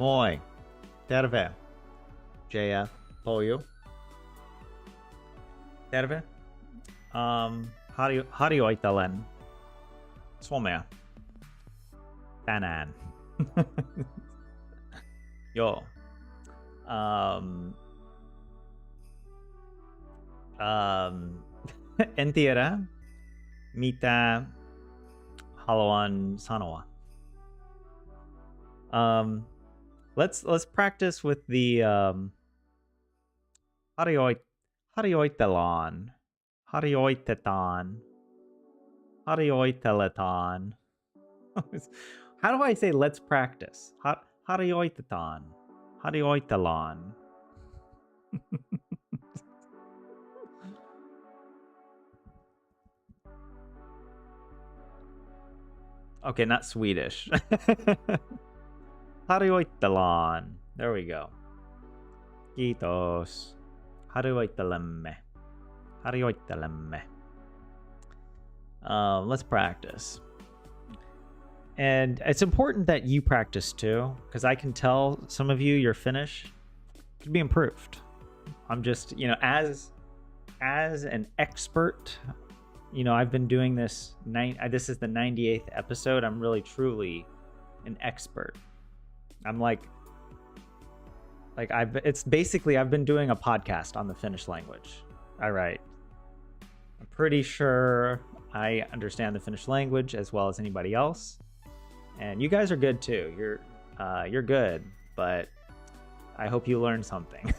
Moi. Terve. JF. Polju. Terve. Harjoitelen Suomea tänään. Joo. En tiedä, mitä haluan sanoa. Let's practice with the harjoitellaan. Harjoiteletaan. How do I say let's practice? Harjoitetaan. Harjoitellaan. Okay, not Swedish. Harjoitellaan. There we go. Kiitos. Harjoittelemme. Harjoittelemme. Let's practice. And it's important that you practice too, because I can tell some of you, your Finnish could be improved. I'm just, as an expert, I've been doing this. This is the 98th episode. I'm really, truly an expert. I'm I've been doing a podcast on the Finnish language. All right. I'm pretty sure I understand the Finnish language as well as anybody else. And you guys are good too. You're good, but I hope you learned something.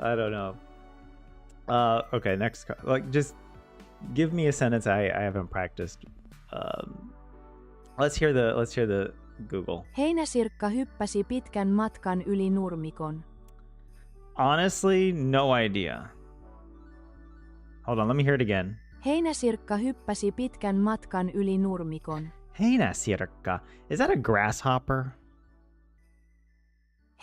I don't know. Okay, next. Just give me a sentence I haven't practiced. Let's hear the Google. Heinäsirkka hyppäsi pitkän matkan yli nurmikon. Honestly, no idea. Hold on, let me hear it again. Heinäsirkka hyppäsi pitkän matkan yli nurmikon. Heinäsirkka. Is that a grasshopper?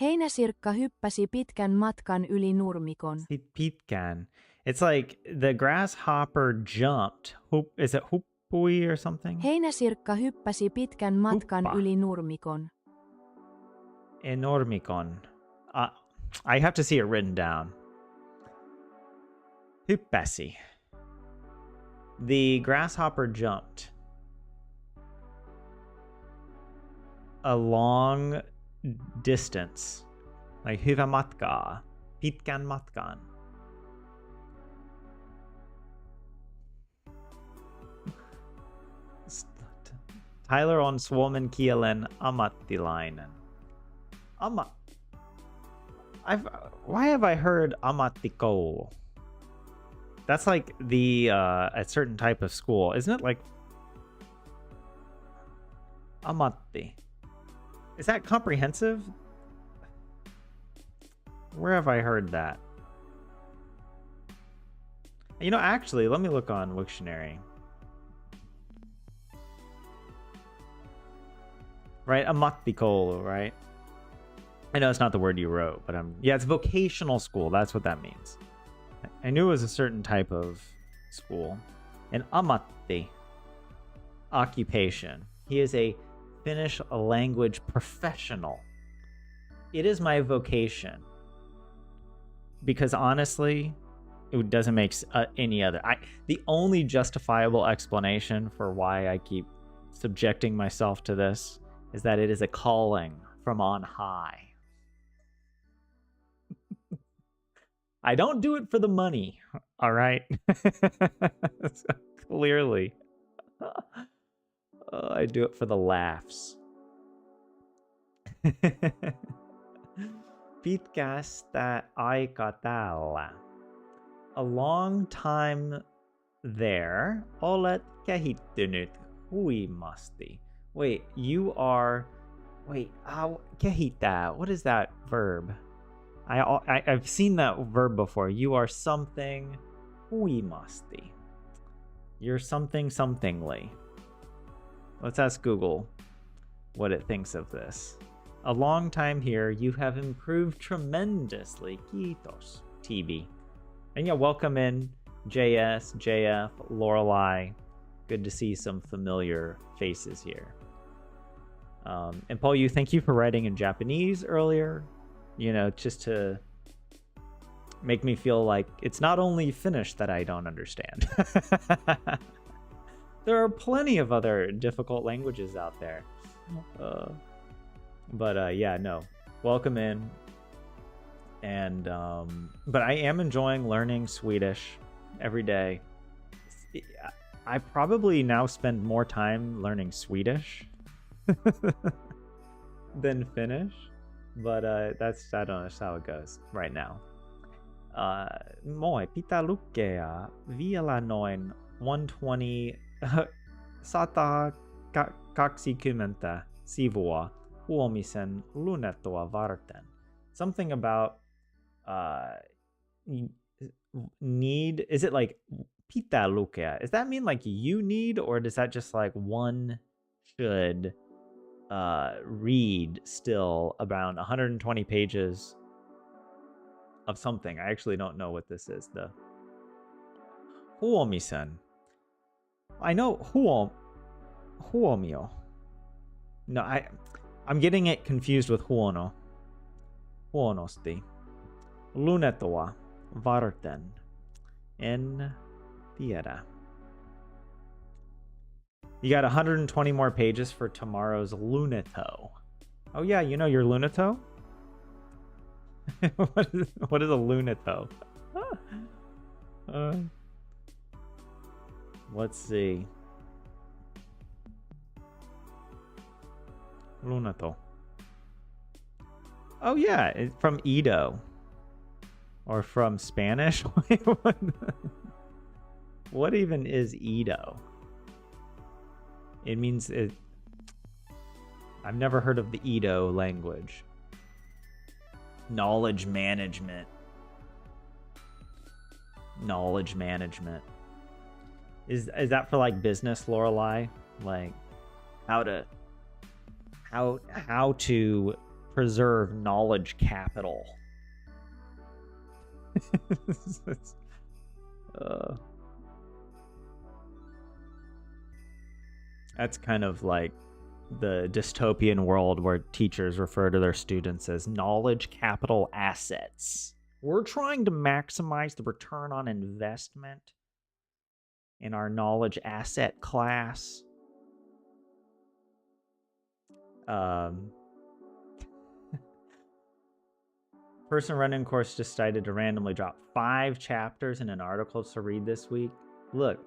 Heinäsirkka hyppäsi pitkän matkan yli nurmikon. Pitkän. It's like the grasshopper jumped. Is it huppui or something? Heinäsirkka hyppäsi pitkän matkan yli nurmikon. Enormikon. I have to see it written down. Hyppäsi. The grasshopper jumped a long distance, like hyvä matka, pitkän matkan. Tyler on suomen kielen ammattilainen. Why have I heard ammattikoulu? That's like a certain type of school, isn't it? Like ammatti. Is that comprehensive? Where have I heard that? Actually, let me look on Wiktionary. Right, ammattikoulu, right? I know it's not the word you wrote, but it's vocational school. That's what that means. I knew it was a certain type of school. An ammatti, occupation. He is a Finnish language professional. It is my vocation. Because honestly, it doesn't make any other. The only justifiable explanation for why I keep subjecting myself to this is that it is a calling from on high. I don't do it for the money, all right? Clearly. I do it for the laughs. Pitkästä aika täällä. A long time there. Olet kehittynyt huimasti. Wait, you are... Wait, kehittää. What is that verb? I've seen that verb before. You are something huimasti. You're something somethingly. Let's ask Google what it thinks of this. A long time here, you have improved tremendously. Kiitos, TB. And welcome in JS, JF, Lorelei. Good to see some familiar faces here. And Paul, you thank you for writing in Japanese earlier, you know, just to make me feel like it's not only Finnish that I don't understand. There are plenty of other difficult languages out there. But yeah, no, welcome in. And but I am enjoying learning Swedish every day. I probably now spend more time learning Swedish than Finnish, but I don't know, that's how it goes right now. Moi pitää lukea vielä noin 120 sivua huomisen luenntoa varten. Something about need, is it like pitää lukea? Does that mean like you need, or does that just like one should read still around 120 pages of something? I actually don't know what this is. The huomisen. I know huomio. No, I'm getting it confused with huono. Huonosti. Luenntoa varten. En tiedä. You got 120 more pages for tomorrow's luennto. Oh yeah, you know your luennto? What is a luennto? Let's see. Luennto. Oh yeah, it's from Edo. Or from Spanish? What even is Edo? It means it. I've never heard of the Edo language. Knowledge management. Knowledge management. Is that for like business, Lorelei? Like how to preserve knowledge capital. That's kind of like the dystopian world where teachers refer to their students as knowledge capital assets. We're trying to maximize the return on investment in our knowledge asset class. Person running course decided to randomly drop 5 chapters in an article to read this week. Look,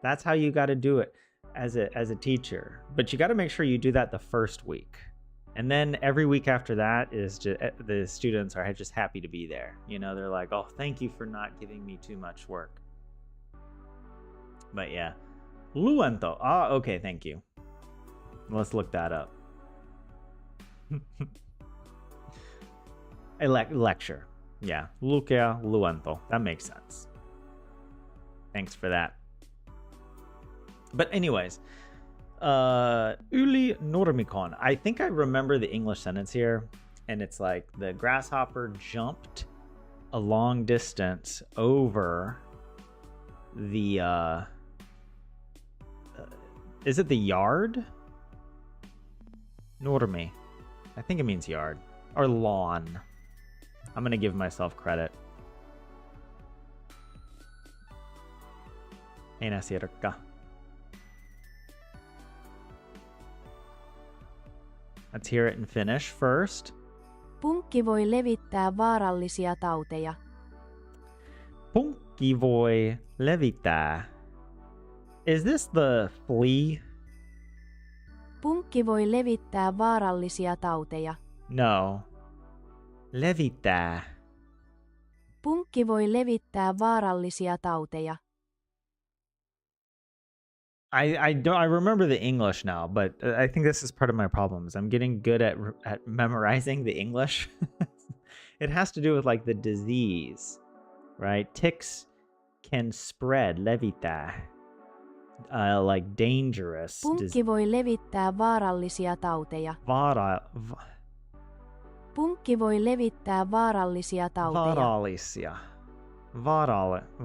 that's how you got to do it as a teacher. But you got to make sure you do that the first week. And then every week after that is just, the students are just happy to be there. You know, they're like, oh, thank you for not giving me too much work. But yeah. Luennto. Ah, okay, thank you. Let's look that up. A lecture. Yeah. Lukea luento. That makes sense. Thanks for that. But anyways, Yli normikon. I think I remember the English sentence here, and it's like the grasshopper jumped a long distance over the is it the yard? Normi. I think it means yard or lawn. I'm gonna give myself credit. Einä sirkka. Let's hear it in Finnish first. Punkki voi levittää vaarallisia tauteja. Punkki voi levittää. Is this the flea? Punkki voi levittää vaarallisia tauteja. No. Levittää. Punkki voi levittää vaarallisia tauteja. I remember the English now, but I think this is part of my problems. I'm getting good at memorizing the English. It has to do with like the disease, right? Ticks can spread, levittää, like dangerous. Punkki voi levittää vaarallisia tauteja. Punkki voi levittää vaarallisia tauteja.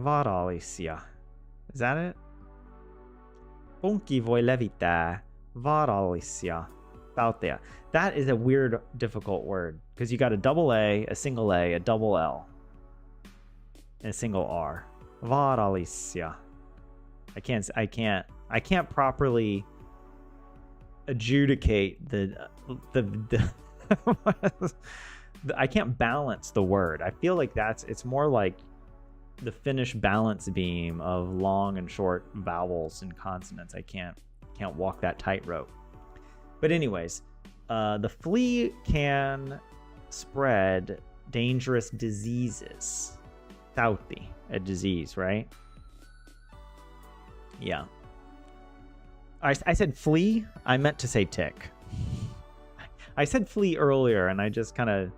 Vaarallisia. Is that it? Punkki voi levittää vaarallisia Tautea. That is a weird, difficult word because you got a double A, a single A, a double L, and a single R. Varalisia. I can't properly adjudicate the I can't balance the word. I feel like it's more like the Finnish balance beam of long and short vowels and consonants. I can't walk that tightrope. But anyways, the flea can spread dangerous diseases. Tauti, a disease, right? Yeah. I said flea. I meant to say tick. I said flea earlier, and I just kind of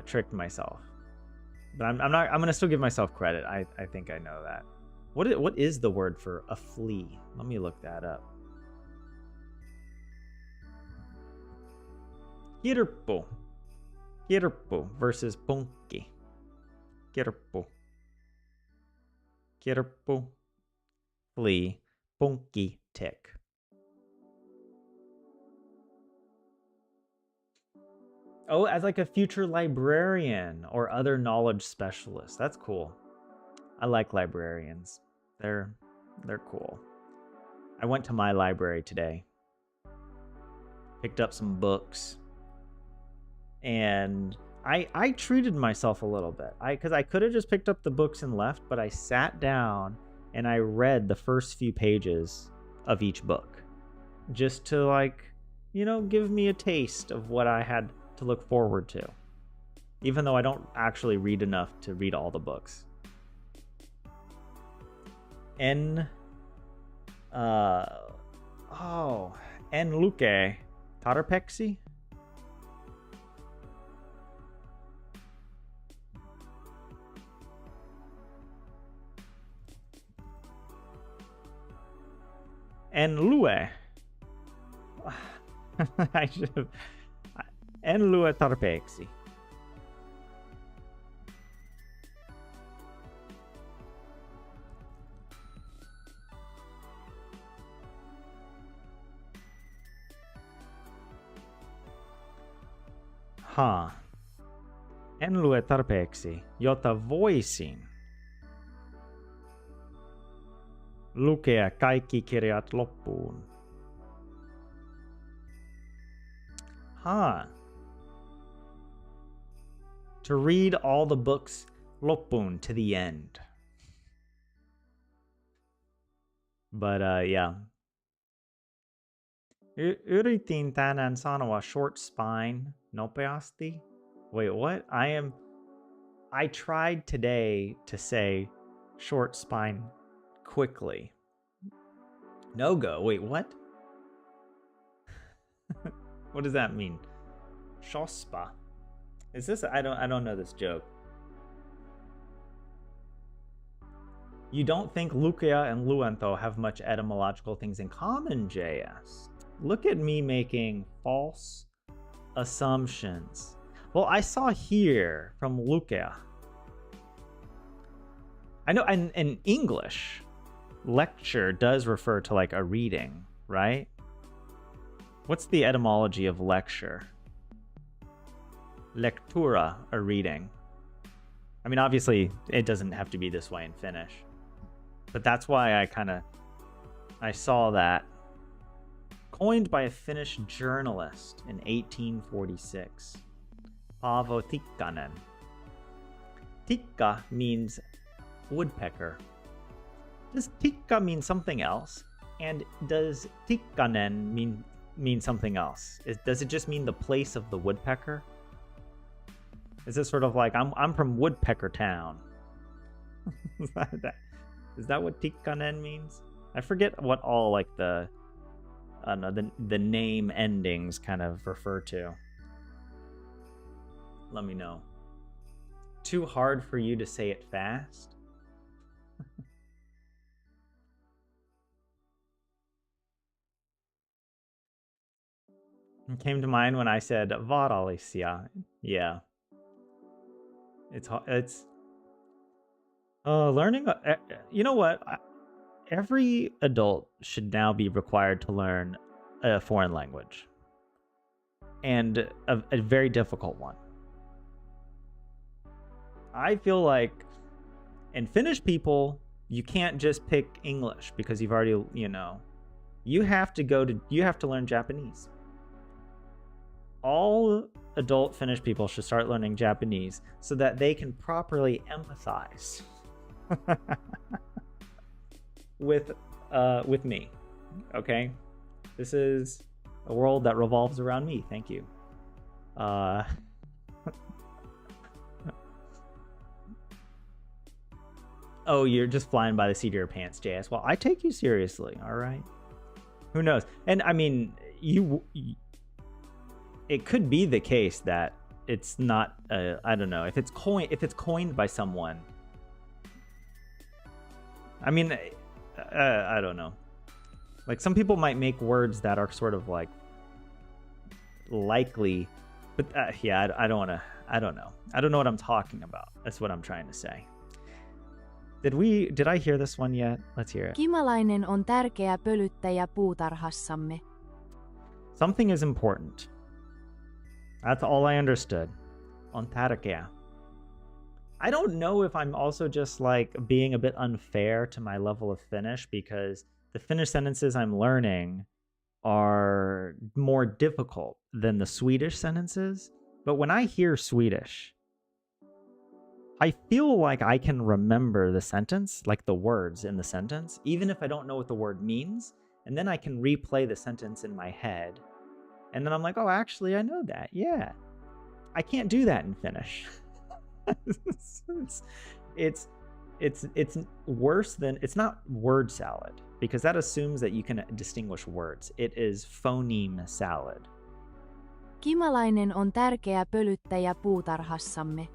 tricked myself. But I'm not. I'm gonna still give myself credit. I think I know that. What is the word for a flea? Let me look that up. Kirppu. Kirppu versus punkki. Kirppu. Kirppu. Flea. Punkki. Tick. Oh, as like a future librarian or other knowledge specialist. That's cool. I like librarians. They're cool. I went to my library today. Picked up some books. And I treated myself a little bit. Because I could have just picked up the books and left, but I sat down and I read the first few pages of each book. Just to give me a taste of what I had to look forward to, even though I don't actually read enough to read all the books. En luke tarpeeksi. En lue. I should have. En lue tarpeeksi. En lue tarpeeksi, jotta voisin lukea kaikki kirjat loppuun. To read all the books loppuun, to the end. But yeah. Yritin tänään sanoa short spine nopeasti. Wait, what? I tried today to say short spine quickly. No go. Wait, what? What does that mean? Shospa. Is this? I don't know this joke. You don't think Lukea and Luento have much etymological things in common, JS? Look at me making false assumptions. Well, I saw here from Lukea. I know in English, lecture does refer to like a reading, right? What's the etymology of lecture? Lectura, a reading. I mean, obviously, it doesn't have to be this way in Finnish. But that's why I saw that. Coined by a Finnish journalist in 1846. Paavo Tikkanen. Tikka means woodpecker. Does tikka mean something else? And does Tikkanen mean something else? Does it just mean the place of the woodpecker? Is it sort of like I'm from Woodpecker Town? Is that what Tikkanen means? I forget what all like the name endings kind of refer to. Let me know. Too hard for you to say it fast? It came to mind when I said varallisia. Yeah. It's learning. You know what? Every adult should now be required to learn a foreign language. and a very difficult one. I feel like in Finnish people, you can't just pick English because you've already, you have to learn Japanese. All adult Finnish people should start learning Japanese so that they can properly empathize with me. Okay? This is a world that revolves around me. Thank you. Oh, you're just flying by the seat of your pants, JS. Well, I take you seriously, all right? Who knows? And I mean, it could be the case that it's not, I don't know, if it's coined by someone. I mean, I don't know. Like, some people might make words that are sort of like likely, but yeah, I don't know. I don't know what I'm talking about. That's what I'm trying to say. Did I hear this one yet? Let's hear it. Kimalainen on tärkeä pölyttäjä puutarhassamme. Something is important. That's all I understood. On tärkeä. I don't know if I'm also just like being a bit unfair to my level of Finnish because the Finnish sentences I'm learning are more difficult than the Swedish sentences. But when I hear Swedish, I feel like I can remember the sentence, like the words in the sentence, even if I don't know what the word means. And then I can replay the sentence in my head. And then I'm like, oh, actually, I know that. Yeah. I can't do that in Finnish. It's worse than, it's not word salad because that assumes that you can distinguish words. It is phoneme salad. Kimalainen on tärkeä pölyttäjä puutarhassamme.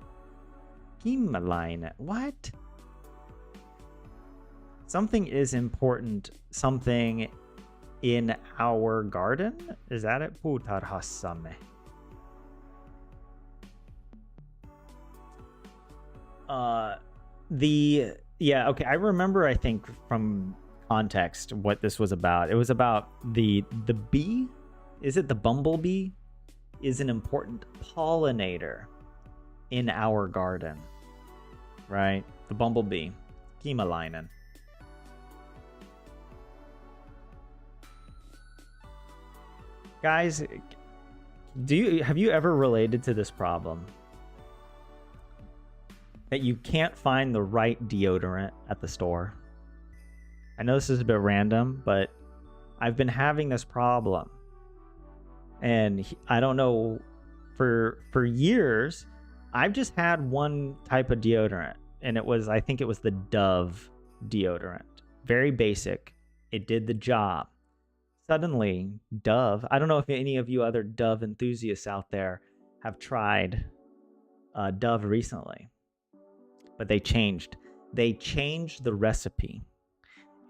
Kimalainen. What? Something is important. Something in our garden? Is that it? Puutarhassamme. Yeah, okay. I remember, I think, from context what this was about. It was about the bee. Is it the bumblebee? Is an important pollinator in our garden, right? The bumblebee. Kimalainen. Guys, have you ever related to this problem? That you can't find the right deodorant at the store? I know this is a bit random, but I've been having this problem. And I don't know, for years, I've just had one type of deodorant. And I think it was the Dove deodorant. Very basic. It did the job. Suddenly, Dove, I don't know if any of you other Dove enthusiasts out there have tried Dove recently. But they changed. They changed the recipe.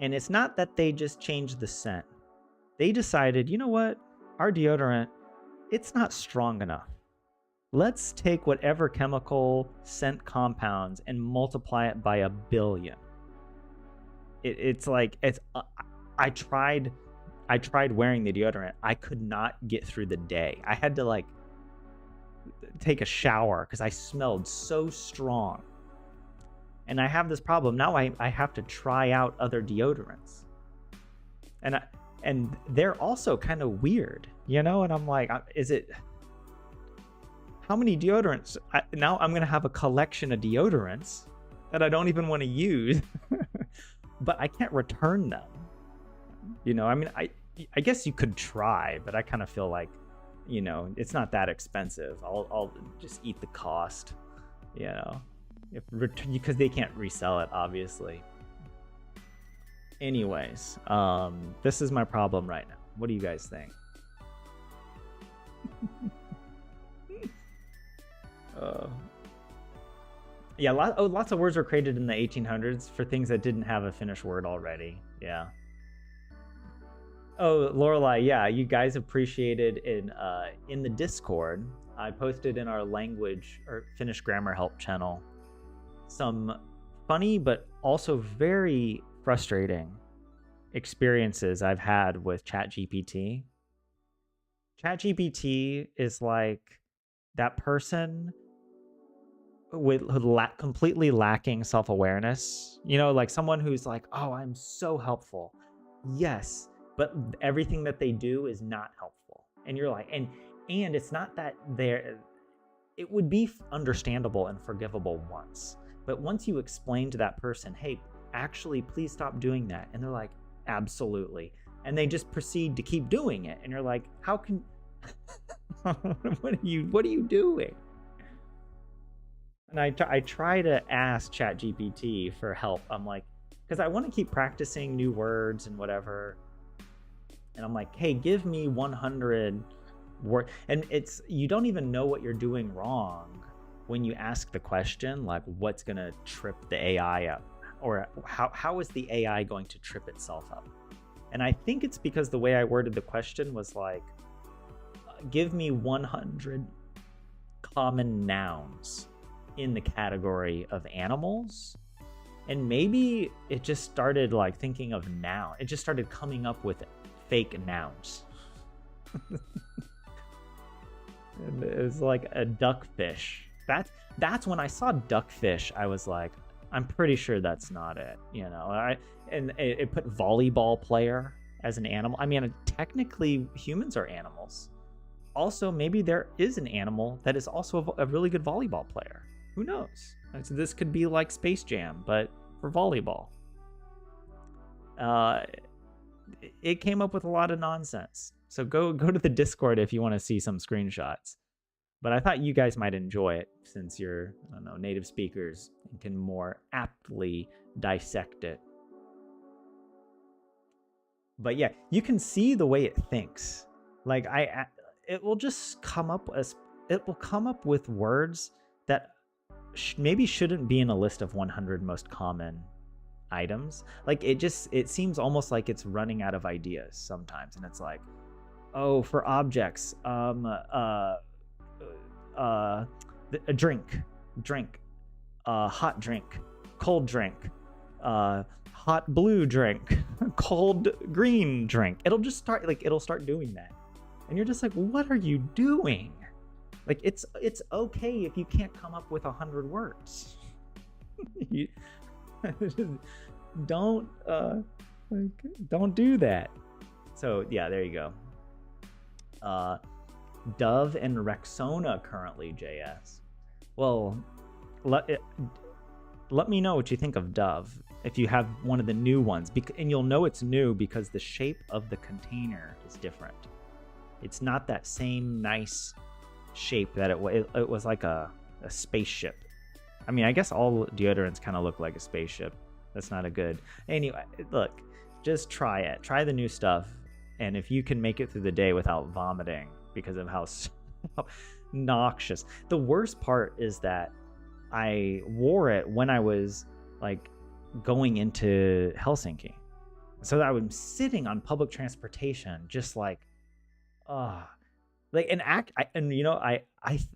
And it's not that they just changed the scent. They decided, you know what? Our deodorant, it's not strong enough. Let's take whatever chemical scent compounds and multiply it by 1 billion. I tried wearing the deodorant. I could not get through the day. I had to take a shower because I smelled so strong. And I have this problem. Now I have to try out other deodorants. And they're also kind of weird, And I'm like, how many deodorants? Now I'm going to have a collection of deodorants that I don't even want to use, but I can't return them. I mean, I guess you could try, but I kind of feel like, it's not that expensive. I'll just eat the cost, because they can't resell it, obviously. Anyways, this is my problem right now. What do you guys think? Yeah, lots of words were created in the 1800s for things that didn't have a Finnish word already. Yeah. Oh, Lorelai, yeah, you guys appreciated in the Discord. I posted in our language or Finnish grammar help channel some funny but also very frustrating experiences I've had with ChatGPT. ChatGPT is like that person with completely lacking self-awareness. You know, like someone who's like, oh, I'm so helpful. Yes, but everything that they do is not helpful. And you're like, and it's not that it would be understandable and forgivable once. But once you explain to that person, hey, actually, please stop doing that. And they're like, absolutely. And they just proceed to keep doing it. And you're like, how can, what are you doing? And I try to ask ChatGPT for help. I'm like, because I want to keep practicing new words and whatever. And I'm like, hey, give me 100 words. And it's, you don't even know what you're doing wrong when you ask the question, like, what's going to trip the AI up? Or how is the AI going to trip itself up? And I think it's because the way I worded the question was like, give me 100 common nouns in the category of animals. And maybe it just started like thinking of noun. It just started coming up with fake nouns. And it was like a duckfish. That's when I saw duckfish, I was like, I'm pretty sure that's not it. You know, and it put volleyball player as an animal. I mean, technically humans are animals. Also, maybe there is an animal that is also a really good volleyball player. Who knows? So this could be like Space Jam, but for volleyball. It came up with a lot of nonsense. So go to the Discord if you want to see some screenshots. But I thought you guys might enjoy it since you're, I don't know, native speakers and can more aptly dissect it. But yeah, you can see the way it thinks. Like it will just come up with words that maybe shouldn't be in a list of 100 most common items. Like it seems almost like it's running out of ideas sometimes, and it's like, oh, for objects, a drink, hot drink, cold drink, hot blue drink, cold green drink. It'll start doing that, and you're just like, what are you doing? Like, it's okay if you can't come up with 100 words. Don't do that. So yeah, there you go. Dove and Rexona currently, JS. Well, let me know what you think of Dove if you have one of the new ones, and you'll know it's new because the shape of the container is different. It's not that same nice shape that it was like a spaceship. I mean, I guess all deodorants kind of look like a spaceship. That's not a good. Anyway, look, just try it. Try the new stuff, and if you can make it through the day without vomiting because of how noxious. The worst part is that I wore it when I was like going into Helsinki, so that I was sitting on public transportation, just like, like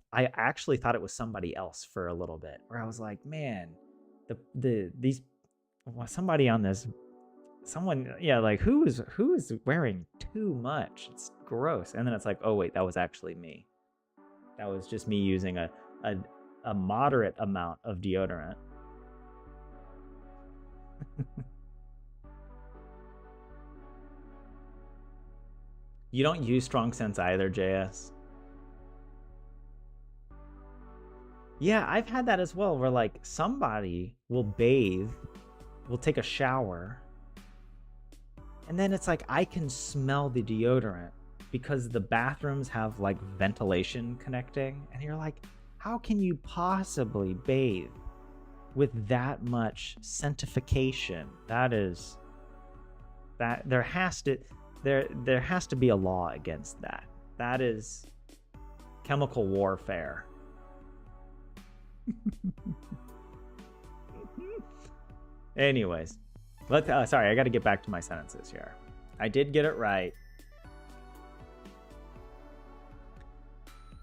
I actually thought it was somebody else for a little bit, where I was like, man, somebody on this, someone, yeah, like who is wearing too much? It's gross. And then it's like, oh wait, that was actually me. That was just me using a moderate amount of deodorant. You don't use Strong Sense either, JS? Yeah, I've had that as well, where like somebody will bathe, will take a shower, and then it's like I can smell the deodorant because the bathrooms have like ventilation connecting, and you're like, how can you possibly bathe with that much scentification? There has to be a law against that. That is chemical warfare. Anyways, sorry, I got to get back to my sentences here. I did get it right.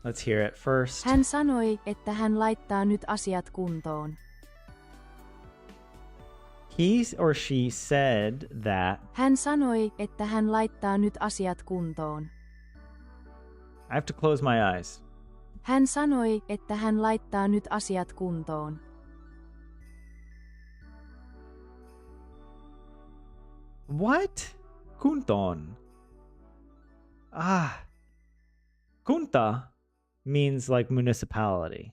Let's hear it first. Hän sanoi, että hän laittaa nyt asiat kuntoon. He or she said that. Hän sanoi, että hän laittaa nyt asiat kuntoon. I have to close my eyes. Hän sanoi, että hän laittaa nyt asiat kuntoon. What? Kuntoon. Kunta means like municipality.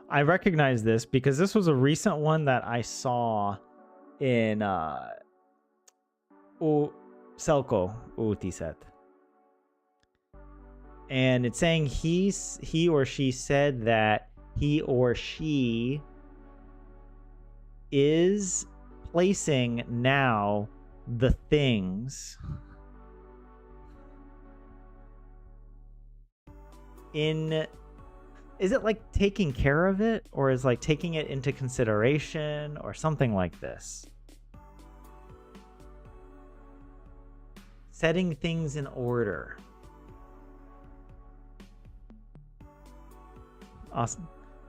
I recognize this because this was a recent one that I saw in Selko Uutiset. And it's saying he or she said that he or she is placing now the things in, is it like taking care of it, or is like taking it into consideration or something like this? Setting things in order.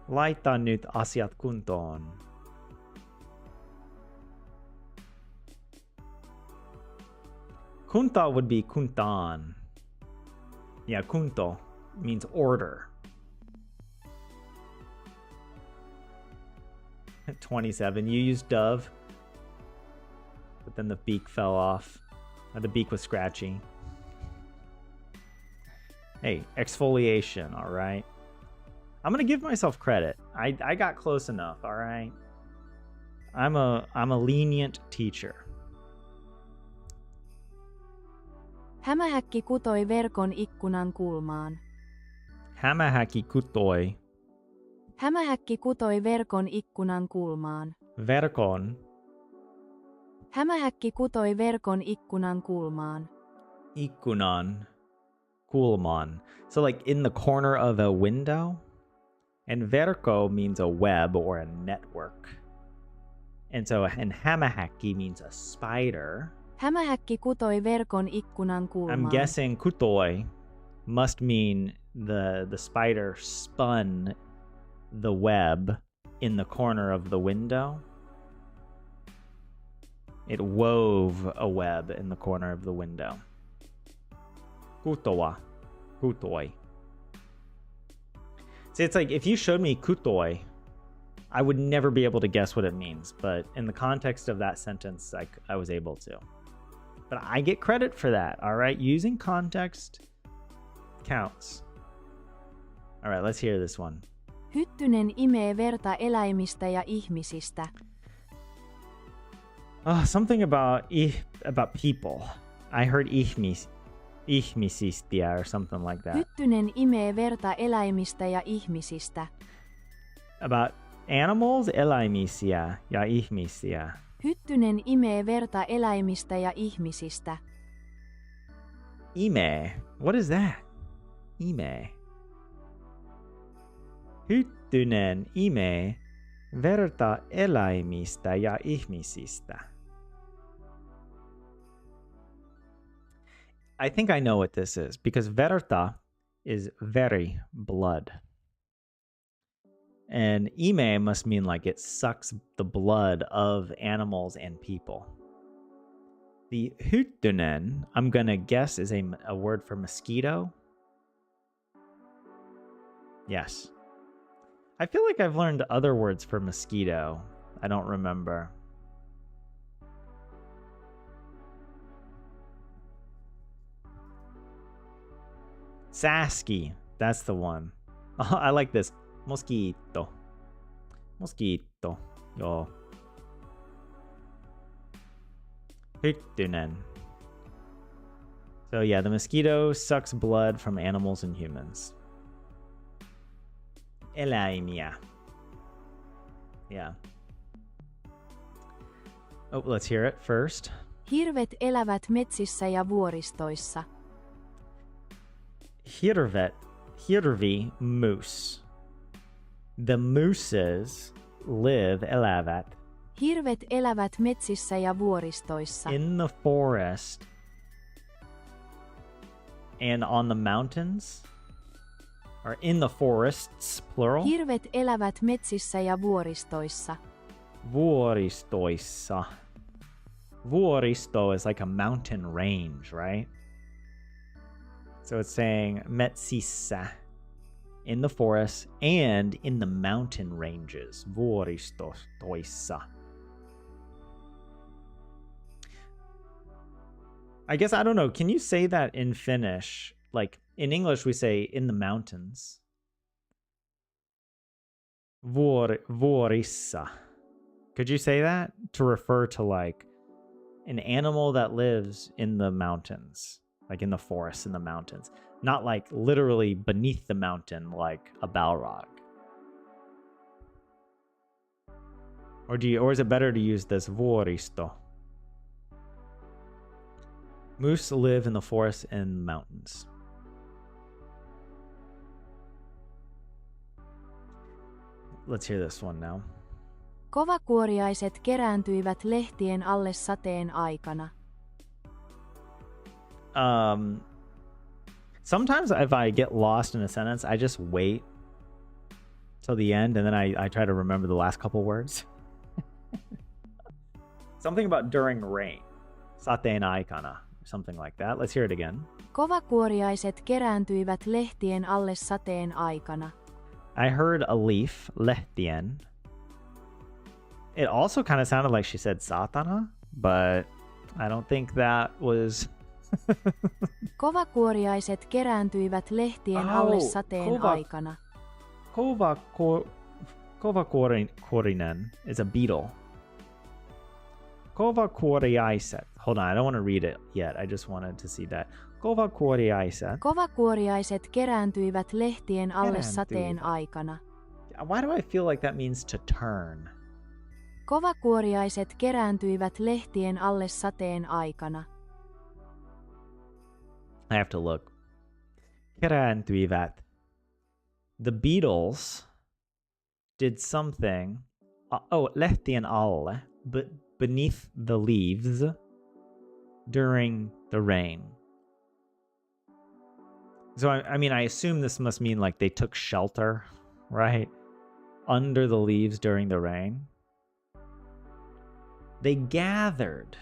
Laita nyt asiat kuntoon. Kunta would be kuntaan. Yeah, kunto means order. 27. You used dove, but then the beak fell off. The beak was scratchy. Hey, exfoliation, all right? I'm gonna give myself credit. I got close enough, all right? I'm a lenient teacher. Hämähäkki kutoi verkon ikkunan kulmaan. Hämähäkki kutoi. Hämähäkki kutoi verkon ikkunan kulmaan. Verkon. Hämähäkki kutoi verkon ikkunan kulmaan. Ikkunan. Kulman. So like in the corner of a window? And verkko means a web or a network. And hämähäkki means a spider. Hämähäkki kutoi verkon ikkunan kulmaan. I'm guessing kutoi must mean the spider spun the web in the corner of the window. It wove a web in the corner of the window. Kutoa. Kutoi. See, it's like if you showed me kutoi, I would never be able to guess what it means. But in the context of that sentence, I was able to. But I get credit for that, all right? Using context counts. All right, let's hear this one. Hyttynen imee verta eläimistä ja ihmisistä. Something about people. I heard ihmisistia or something like that. Hyttynen imee verta eläimistä ja ihmisistä. About animals, eläimisiä ja ihmisiä. Hyttynen imee verta eläimistä ja ihmisistä. Ime. What is that? Ime. Hyttynen imee verta eläimistä ja ihmisistä. I think I know what this is because verta is very, blood. And ime must mean like it sucks the blood of animals and people. The hyttynen, I'm going to guess, is a word for mosquito. Yes. I feel like I've learned other words for mosquito. I don't remember. Sasky. That's the one. I like this. Mosquito. Mosquito. Joo. Hyttynen. So yeah, the mosquito sucks blood from animals and humans. Eläimiä. Yeah. Oh, let's hear it first. Hirvet elävät metsissä ja vuoristoissa. Hirvi, moose. The mooses live, elävät. Hirvet elävät metsissä ja vuoristoissa. In the forest and on the mountains. Or in the forests, plural. Hirvet elävät metsissä ja vuoristoissa. Vuoristoissa. Vuoristo is like a mountain range, right? So it's saying metsissä, in the forest and in the mountain ranges. Vuoristoissa. I guess, I don't know. Can you say that in Finnish? Like, in English, we say in the mountains. Vuorissa. Could you say that to refer to, like, an animal that lives in the mountains? Like, in the forests, in the mountains. Not, like, literally beneath the mountain, like a Balrog. Or is it better to use this vuoristo? Moose live in the forest and mountains. Let's hear this one now. Kovakuoriaiset kerääntyivät lehtien alle sateen aikana. Sometimes if I get lost in a sentence, I just wait till the end and then I try to remember the last couple words. Something about during rain. Sateen aikana. Something like that. Let's hear it again. Kovakuoriaiset kerääntyivät lehtien alle sateen aikana. I heard a leaf, lehtien. It also kind of sounded like she said satana, but I don't think that was... Kovakuoriaiset kerääntyivät lehtien alle sateen aikana. Kovakuorinen is a beetle. Kovakuoriaiset. Hold on, I don't want to read it yet. I just wanted to see that. Kovakuoriaiset. Kovakuoriaiset kerääntyivät lehtien alle sateen aikana. Why do I feel like that means to turn? Kovakuoriaiset kerääntyivät lehtien alle sateen aikana. I have to look. Kerääntyivät. The Beatles did something. Lehtien alle, but beneath the leaves during the rain. So, I mean, I assume this must mean like they took shelter, right? Under the leaves during the rain. They gathered.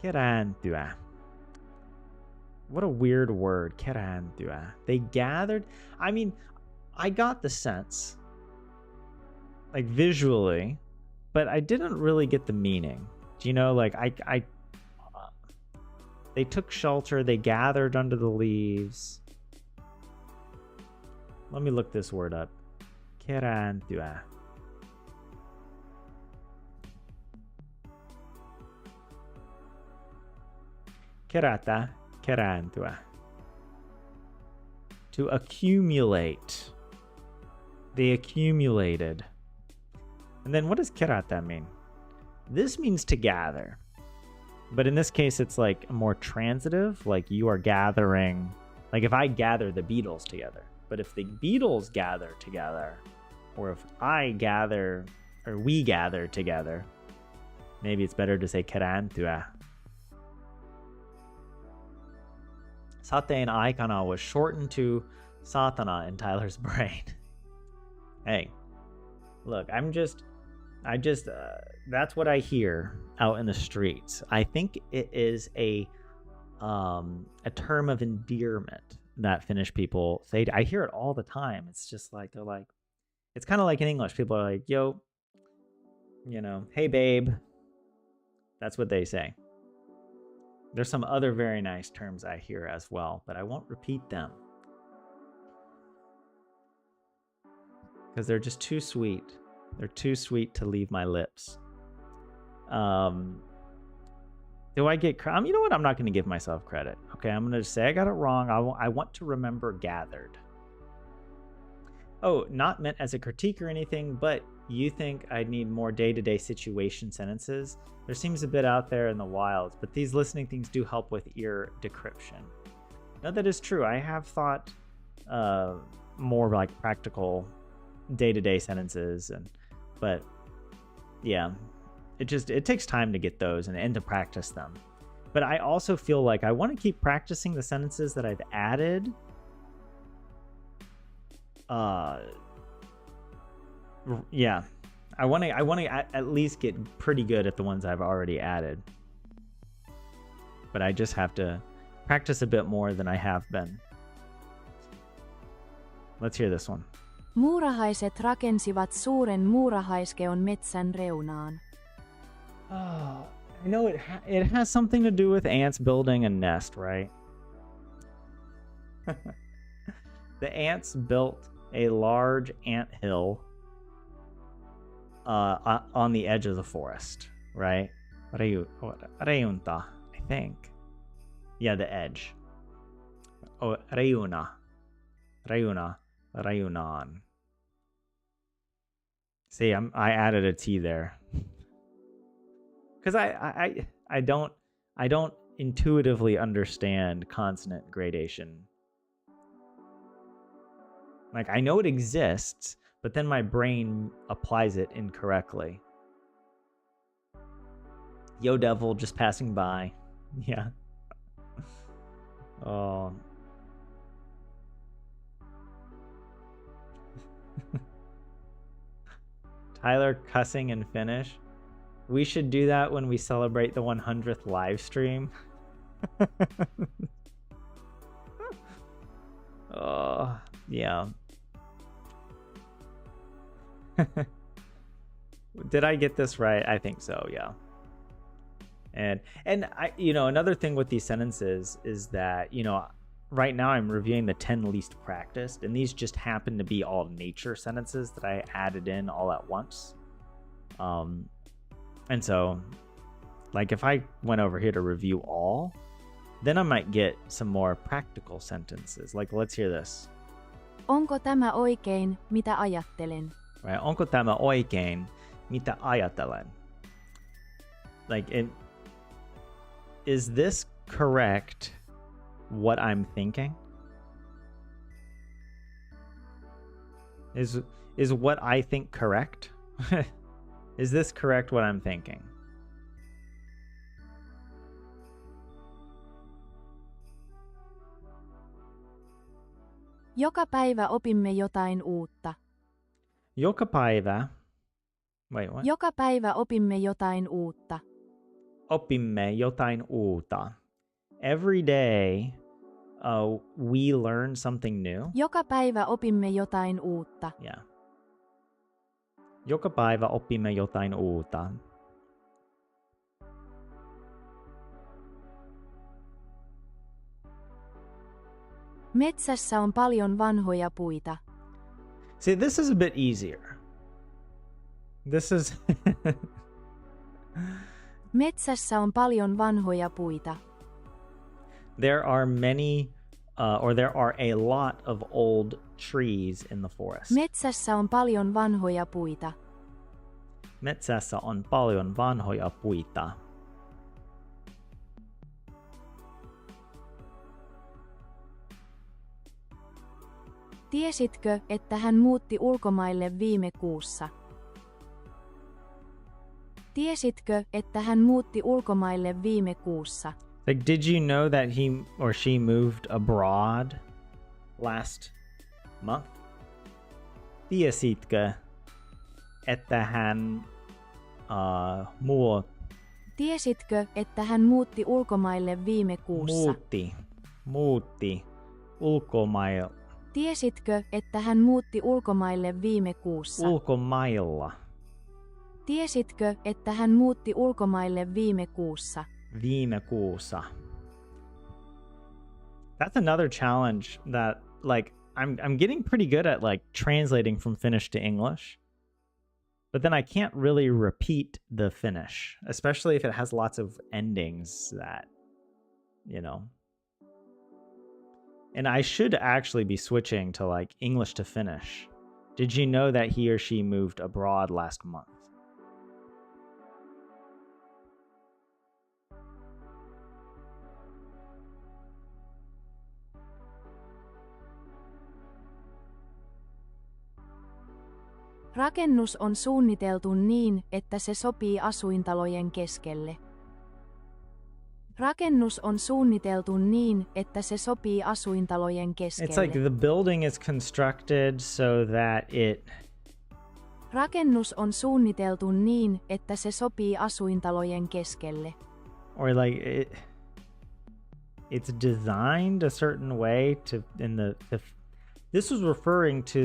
Kerääntyä. What a weird word, kerääntyä. They gathered. I mean, I got the sense, like visually, but I didn't really get the meaning. Do you know, like they took shelter, they gathered under the leaves. Let me look this word up. Kerääntyä. Kerätä, kerääntyä. To accumulate. They accumulated. And then what does kerätä mean? This means to gather. But in this case, it's like more transitive. Like you are gathering. Like if I gather the Beatles together. But if the Beatles gather together, or if I gather, or we gather together, maybe it's better to say kerääntyä. Sateen aikana was shortened to satana in Tyler's brain. Hey, look, that's what I hear out in the streets. I think it is a term of endearment that Finnish people say. I hear it all the time. It's just like, they're like, it's kind of like in English. People are like, yo, you know, hey babe. That's what they say. There's some other very nice terms I hear as well, but I won't repeat them. Because they're just too sweet. They're too sweet to leave my lips. Do I get credit? You know what? I'm not going to give myself credit. Okay, I'm going to say I got it wrong. I want to remember gathered. Oh, not meant as a critique or anything, but you think I'd need more day-to-day situation sentences? There seems a bit out there in the wilds, but these listening things do help with ear decryption. No, that is true. I have thought more like practical day-to-day sentences, but yeah, it takes time to get those and to practice them. But I also feel like I want to keep practicing the sentences that I've added. Yeah, I want to at least get pretty good at the ones I've already added. But I just have to practice a bit more than I have been. Let's hear this one. Muurahaiset rakensivat suuren muurahaiskeon metsän reunaan. Oh, I know it has something to do with ants building a nest, right? The ants built a large ant hill on the edge of the forest, right? Reunta, I think. Yeah, the edge. Oh, reuna. Reunan. See, I added a T there. Because I don't intuitively understand consonant gradation. Like, I know it exists, but then my brain applies it incorrectly. Yo devil just passing by. Yeah. Oh. Tyler cussing in Finnish. We should do that when we celebrate the 100th live stream. Oh, yeah. Did I get this right? I think so, yeah. And I, another thing with these sentences is that, right now I'm reviewing the 10 least practiced, and these just happen to be all nature sentences that I added in all at once. And so, like, if I went over here to review all, then I might get some more practical sentences. Like, let's hear this. Onko tämä oikein, mitä ajattelen? Right? Onko tämä oikein, mitä ajattelen? Like, is this correct what I'm thinking? Is what I think correct? Is this correct what I'm thinking? Joka päivä opimme jotain uutta. Joka päivä. Wait, what? Joka päivä opimme jotain uutta. Opimme jotain uutta. Every day we learn something new. Joka päivä opimme jotain uutta. Yeah. Joka päivä opimme jotain uutta. Metsässä on paljon vanhoja puita. See, this is a bit easier. This is... Metsässä on paljon vanhoja puita. There are many, or there are a lot of old trees in the forest. Metsässä on paljon vanhoja puita. Metsässä on paljon vanhoja puita. Tiesitkö, että hän muutti ulkomaille viime kuussa? Tiesitkö, että hän muutti ulkomaille viime kuussa? Like, did you know that he or she moved abroad last month? Tiesitkö, että hän Tiesitkö, että hän muutti ulkomaille viime kuussa? Muutti ulkomaille. Tiesitkö, että hän muutti ulkomaille viime kuussa? Ulkomailla. Tiesitkö, että hän muutti ulkomaille viime kuussa? Viime kuussa. That's another challenge that, like, I'm getting pretty good at, like, translating from Finnish to English. But then I can't really repeat the Finnish, especially if it has lots of endings that, And I should actually be switching to, like, English to Finnish. Did you know that he or she moved abroad last month? Rakennus on suunniteltu niin, että se sopii asuintalojen keskelle. Rakennus on suunniteltu niin, että se sopii asuintalojen keskelle. It's like the building is constructed so that it Rakennus on suunniteltu niin, että se sopii asuintalojen keskelle. Or like it's designed a certain way to this was referring to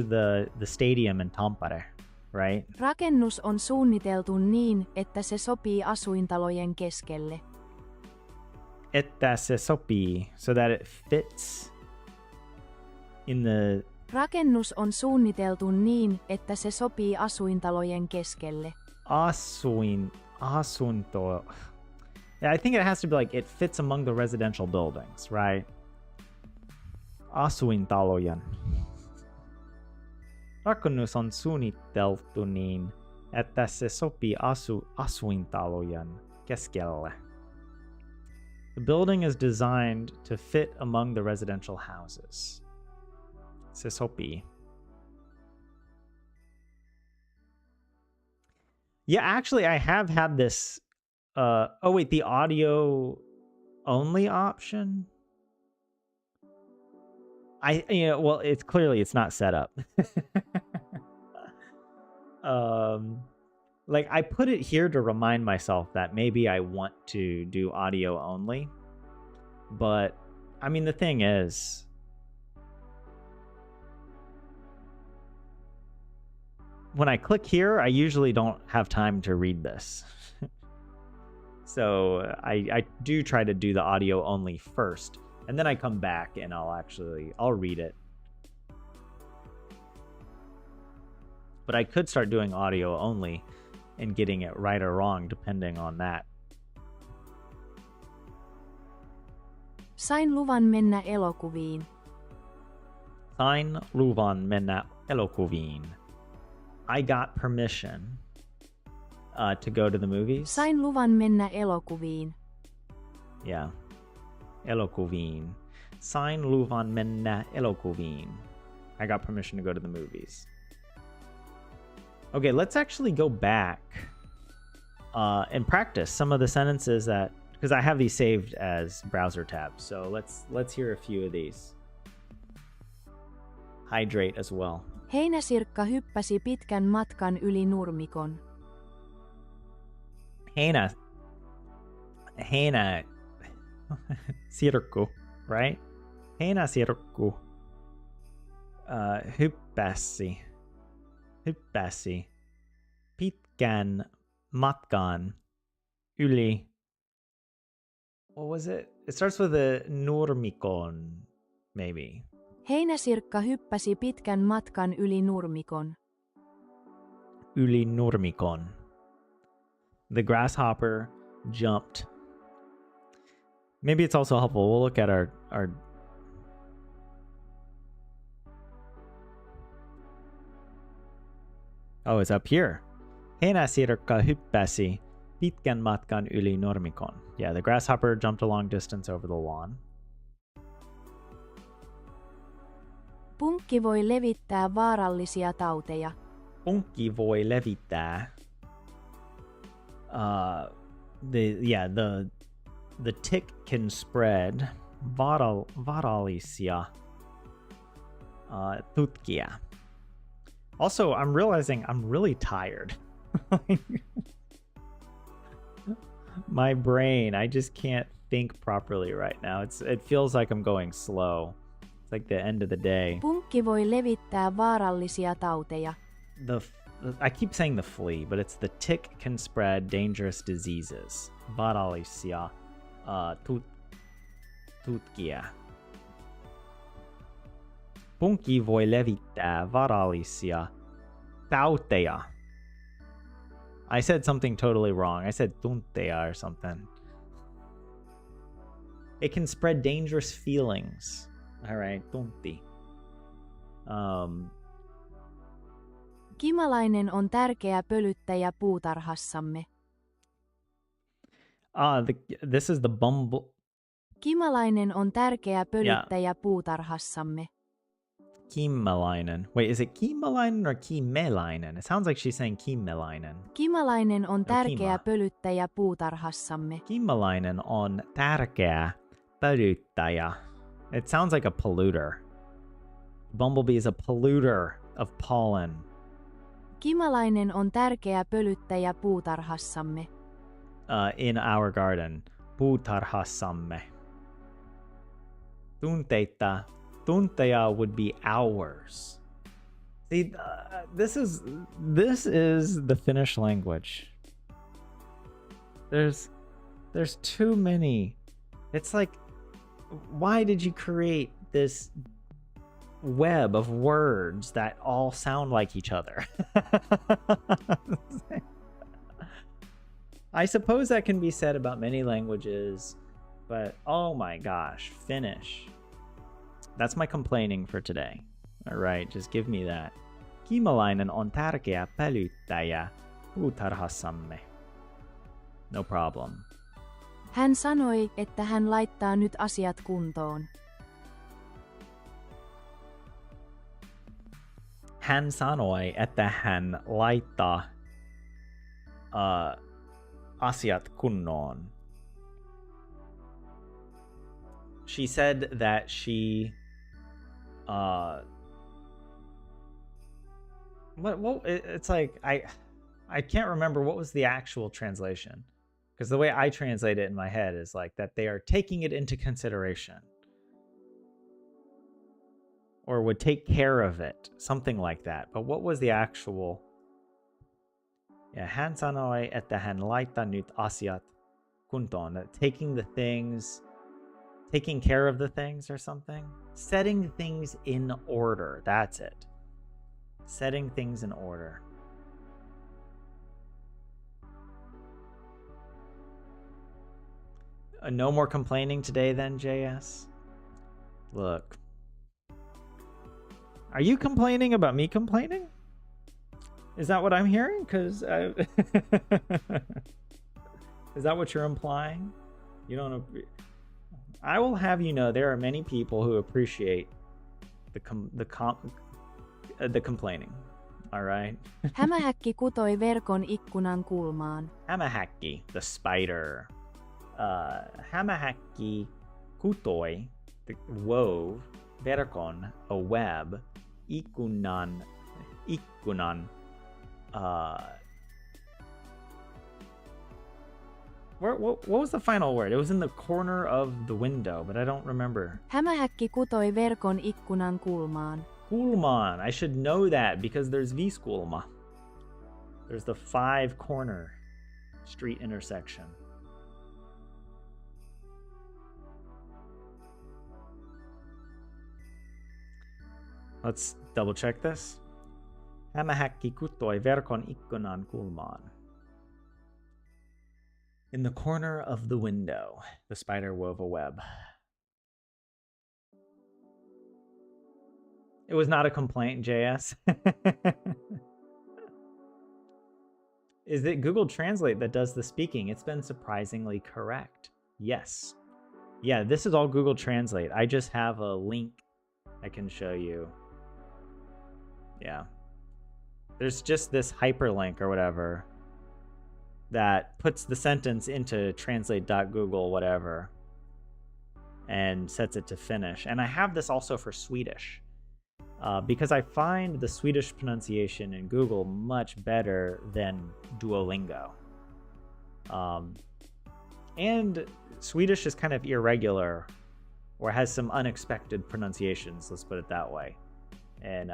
the stadium in Tampere, right? Rakennus on suunniteltu niin, että se sopii asuintalojen keskelle. Että se sopii, so that it fits in the... Rakennus on suunniteltu niin, että se sopii asuintalojen keskelle. Asunto... Yeah, I think it has to be like, it fits among the residential buildings, right? Asuintalojen. Rakennus on suunniteltu niin, että se sopii asuintalojen keskelle. The building is designed to fit among the residential houses. Se sopii. Yeah, actually, I have had this. Oh wait, the audio only option. Well, it's not set up. Like I put it here to remind myself that maybe I want to do audio only. But I mean, the thing is, when I click here, I usually don't have time to read this. So I do try to do the audio only first, and then I come back and I'll read it. But I could start doing audio only and getting it right or wrong depending on that. Sain luvan mennä elokuviin. Sain luvan mennä elokuviin. I got permission to go to the movies. Sain luvan mennä elokuviin. Yeah. Elokuviin. Sain luvan mennä elokuviin. I got permission to go to the movies. Okay, let's actually go back and practice some of the sentences that, because I have these saved as browser tabs. So let's hear a few of these. Hydrate as well. Heinäsirkka hyppäsi pitkän matkan yli nurmikon. Heinä sirkku, right? Heinä sirkku hyppäsi pitkän matkan yli. What was it? It starts with a nurmikon, maybe. Heinäsirkka hyppäsi pitkän matkan yli nurmikon. Yli nurmikon. The grasshopper jumped. Maybe it's also helpful. We'll look at our Oh, it's up here. Heinäsirkka hyppäsi pitkän matkan yli nurmikon. Yeah, the grasshopper jumped a long distance over the lawn. Punkki voi levittää vaarallisia tauteja. Punkki voi levittää. The tick can spread vaarallisia tutkia. Also, I'm realizing I'm really tired. My brain, I just can't think properly right now. It feels like I'm going slow. It's like the end of the day. Punkki voi levittää vaarallisia tauteja. I keep saying the flea, but it's the tick can spread dangerous diseases. Vaarallisia tutkia. Punkki voi levittää vaarallisia tauteja. I said something totally wrong. I said tunteja or something. It can spread dangerous feelings. All right, tunti. Kimalainen on tärkeä pölyttäjä puutarhassamme. This is the bumble. Kimalainen on tärkeä pölyttäjä puutarhassamme. Kimmelainen. Wait, is it Kimmelainen or Kimmelainen? It sounds like she's saying Kimmelainen. Kimalainen on tärkeä pölyttäjä puutarhassamme. Kimmelainen on tärkeä pölyttäjä. It sounds like a polluter. Bumblebee is a polluter of pollen. Kimalainen on tärkeä pölyttäjä puutarhassamme. In our garden. Puutarhassamme. Tunteja would be hours. See, this is the Finnish language. There's too many. It's like, why did you create this web of words that all sound like each other? I suppose that can be said about many languages, but oh my gosh, Finnish. That's my complaining for today. All right, just give me that. Kimalainen on tärkeä pölyttäjä puutarhassamme. No problem. Hän sanoi, että hän laittaa nyt asiat kuntoon. Hän sanoi, että hän laittaa asiat kunnoon. She said that she it's like I can't remember what was the actual translation, because the way I translate it in my head is like that they are taking it into consideration or would take care of it, something like that. But what was the actual? Yeah, hän sanoi, että hän laittaa nyt asiat kuntoon, taking care of the things or something, setting things in order. That's it. Setting things in order. No more complaining today then, JS? Look. Are you complaining about me complaining? Is that what I'm hearing? Because is that what you're implying? You don't. I will have you know there are many people who appreciate the complaining. All right. Hämähäkki kutoi verkon ikkunan kulmaan. Hämähäkki, the spider. Hämähäkki kutoi, wove, verkon, a web, ikkunan. What was the final word? It was in the corner of the window, but I don't remember. Hämähäkki kutoi verkon ikkunan kulmaan. Kulmaan. I should know that because there's Viiskulma. There's the 5-corner street intersection. Let's double check this. Hämähäkki kutoi verkon ikkunan kulmaan. In the corner of the window, the spider wove a web. It was not a complaint, JS. Is it Google Translate that does the speaking? It's been surprisingly correct. Yes. Yeah, this is all Google Translate. I just have a link I can show you. Yeah. There's just this hyperlink or whatever that puts the sentence into translate.google whatever and sets it to Finnish. And I have this also for Swedish because I find the Swedish pronunciation in Google much better than Duolingo. And Swedish is kind of irregular or has some unexpected pronunciations, let's put it that way. And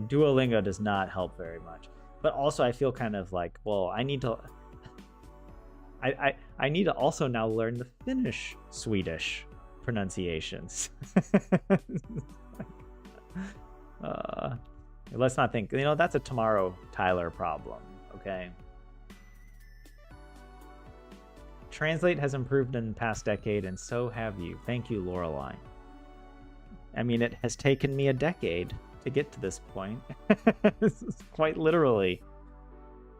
Duolingo does not help very much. But also I feel kind of like, well, I need to also now learn the Finnish Swedish pronunciations. Let's not think, that's a tomorrow Tyler problem, okay? Translate has improved in the past decade, and so have you. Thank you, Lorelei. I mean, it has taken me a decade to get to this point. This is quite literally.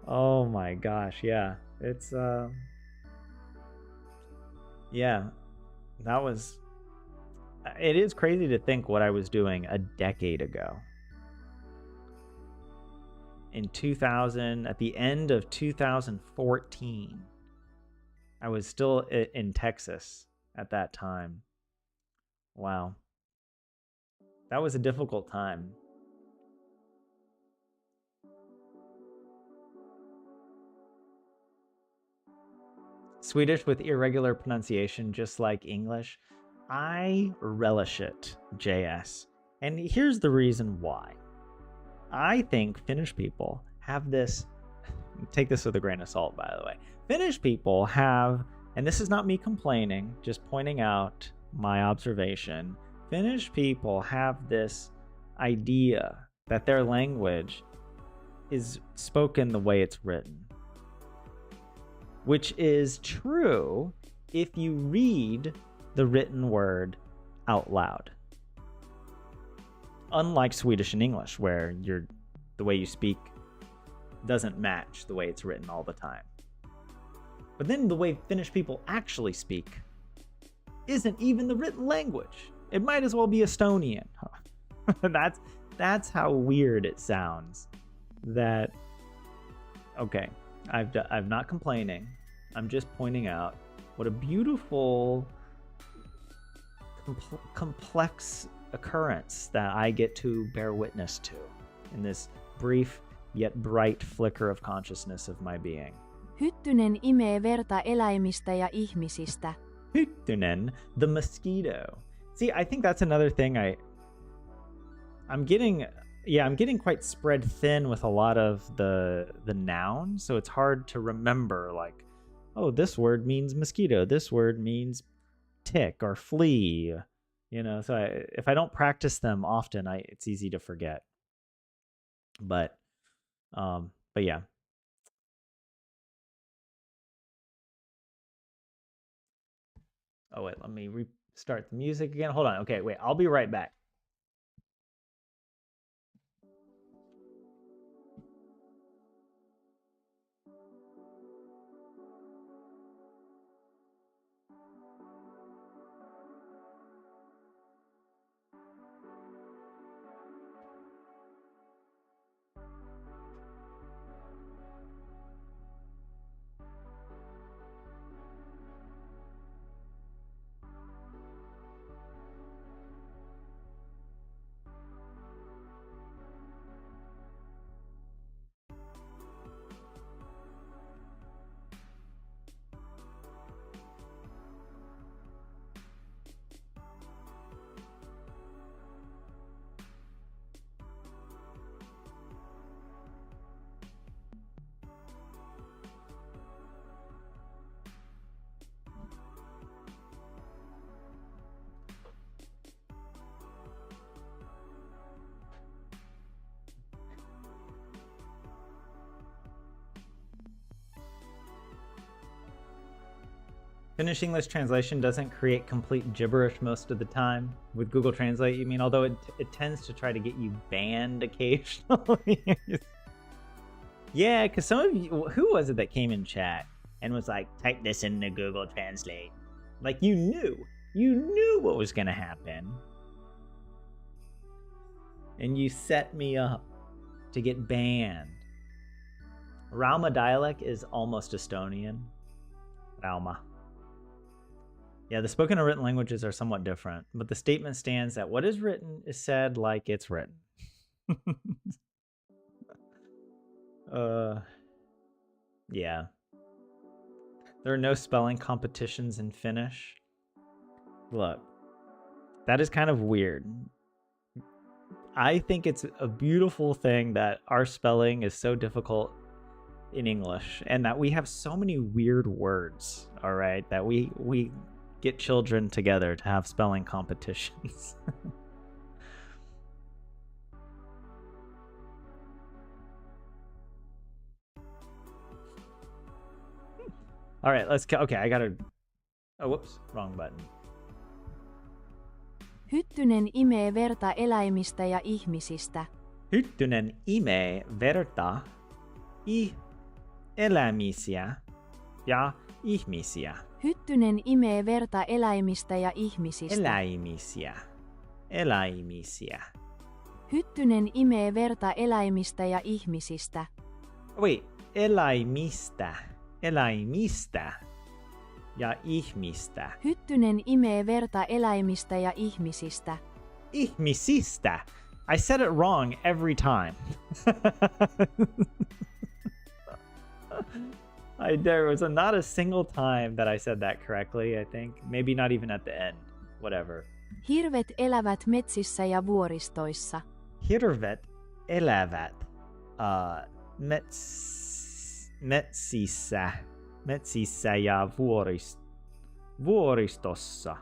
Oh my gosh, yeah. It's yeah, that was, it is crazy to think what I was doing a decade ago. In 2000, at the end of 2014, I was still in Texas at that time. Wow. That was a difficult time. Swedish with irregular pronunciation, just like English. I relish it, JS. And here's the reason why. I think Finnish people have this, take this with a grain of salt, by the way. Finnish people have, and this is not me complaining, just pointing out my observation. Finnish people have this idea that their language is spoken the way it's written, which is true if you read the written word out loud. Unlike Swedish and English, where the way you speak doesn't match the way it's written all the time. But then the way Finnish people actually speak isn't even the written language. It might as well be Estonian. That's how weird it sounds. That, okay, I'm not complaining. I'm just pointing out what a beautiful, complex occurrence that I get to bear witness to in this brief yet bright flicker of consciousness of my being. Hyttynen imee verta eläimistä ja ihmisistä. Hyttynen, the mosquito. See, I think that's another thing I'm getting quite spread thin with a lot of the nouns, so it's hard to remember, like, oh, this word means mosquito, this word means tick or flea, so if I don't practice them often, it's easy to forget. But yeah. Oh wait, let me restart the music again. Hold on. Okay, wait, I'll be right back. Finnish English translation doesn't create complete gibberish most of the time. With Google Translate, you mean, although it tends to try to get you banned occasionally. Yeah, because some of you, who was it that came in chat and was like, type this into Google Translate? Like, you knew what was going to happen. And you set me up to get banned. Rauma dialect is almost Estonian. Rauma. Yeah, the spoken and written languages are somewhat different, but the statement stands that what is written is said like it's written. Yeah. There are no spelling competitions in Finnish. Look, that is kind of weird. I think it's a beautiful thing that our spelling is so difficult in English and that we have so many weird words, all right, that we get children together to have spelling competitions. All right, let's go. Okay, I gotta. Oh, whoops, wrong button. Hyttynen imee verta eläimistä ja ihmisistä. Hyttynen imee verta eläimisiä ja ihmisiä. Hyttynen imee verta eläimistä ja ihmisistä. Eläimisiä. Hyttynen imee verta eläimistä ja ihmisistä. Wait, eläimistä ja ihmistä. Hyttynen imee verta eläimistä ja ihmisistä. Ihmisistä. I said it wrong every time. I There was not a single time that I said that correctly, I think. Maybe not even at the end. Whatever. Hirvet elävät metsissä ja vuoristoissa. Hirvet elävät metsissä ja vuoristossa.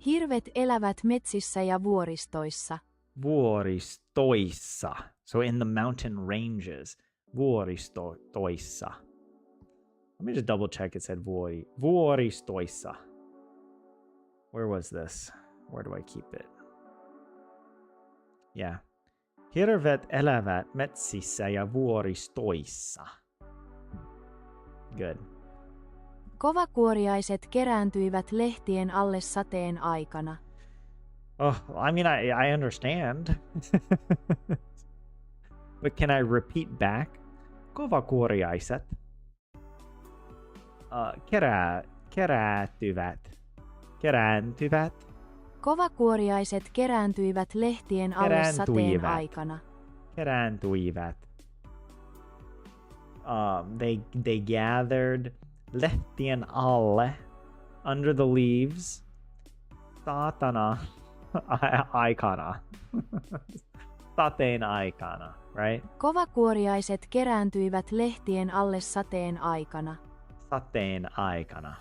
Hirvet elävät metsissä ja vuoristoissa. Vuoristoissa. So in the mountain ranges. Vuoristoissa. Let me just double check it said vuoristoissa. Where was this? Where do I keep it? Yeah. Hirvet elävät metsissä ja vuoristoissa. Good. Kovakuoriaiset kerääntyivät lehtien alle sateen aikana. Oh, I mean, I understand. But can I repeat back? Kovakuoriaiset kerääntyvät. Kovakuoriaiset kerääntyivät lehtien alle sateen aikana. Kerääntyivät. They gathered lehtien alle, under the leaves, saatana aikana. Sateen aikana, right? Kovakuoriaiset kerääntyivät lehtien alle sateen aikana. Sateen aikana.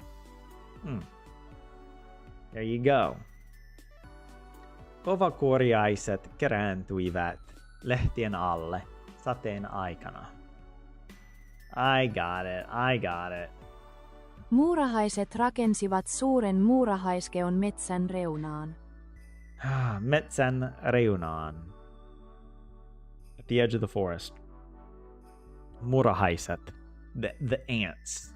There you go. Kovakuoriaiset kerääntyivät lehtien alle sateen aikana. I got it. Muurahaiset rakensivat suuren muurahaiskeon metsän reunaan. Metsän reunaan. At the edge of the forest. Muurahaiset. The ants.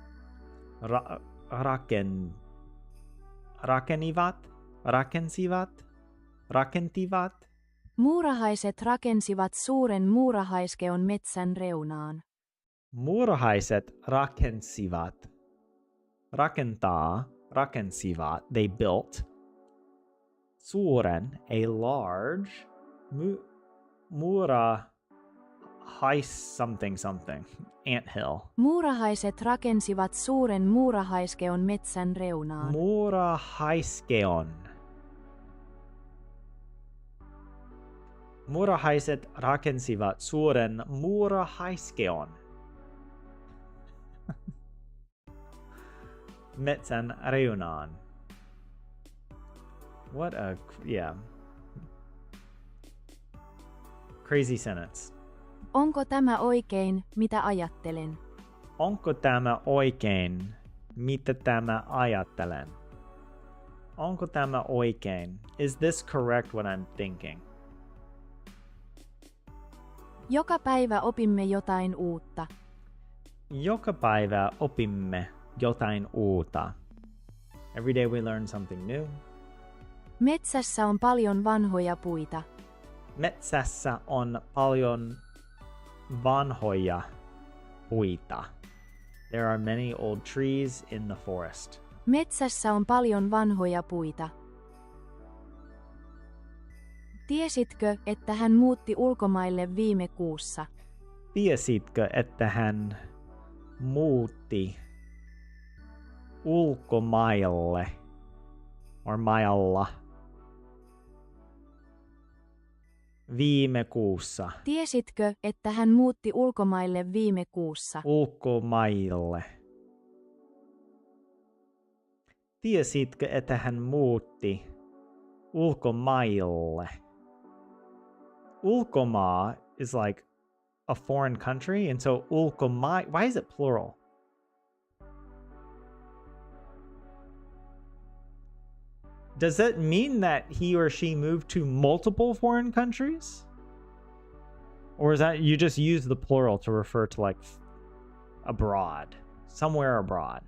Rakentivat. Muurahaiset rakensivat suuren muurahaiskeon metsän reunaan. Muurahaiset rakensivat. Rakensivat. They built. Suuren, a large. Something. Anthill. Muurahaiset rakensivat suuren muurahaiskeon metsän reunaan. Muurahaiset rakensivat suuren muurahaiskeon. Metsän reunaan. What a, yeah. Crazy sentence. Onko tämä oikein, mitä ajattelen? Onko tämä oikein, mitä tämä ajattelen? Onko tämä oikein? Is this correct what I'm thinking? Joka päivä opimme jotain uutta. Joka päivä opimme jotain uutta. Every day we learn something new. Metsässä on paljon vanhoja puita. Metsässä on paljon vanhoja puita. There are many old trees in the forest. Metsässä on paljon vanhoja puita. Tiesitkö, että hän muutti ulkomaille viime kuussa? Tiesitkö, että hän muutti ulkomaille or mailla viime kuussa? Tiesitkö, että hän muutti ulkomaille viime kuussa? Ulkomaille. Tiesitkö, että hän muutti ulkomaille? Ulkomaa is like a foreign country, and so why is it plural? Does that mean that he or she moved to multiple foreign countries? Or is that you just use the plural to refer to like abroad, somewhere abroad?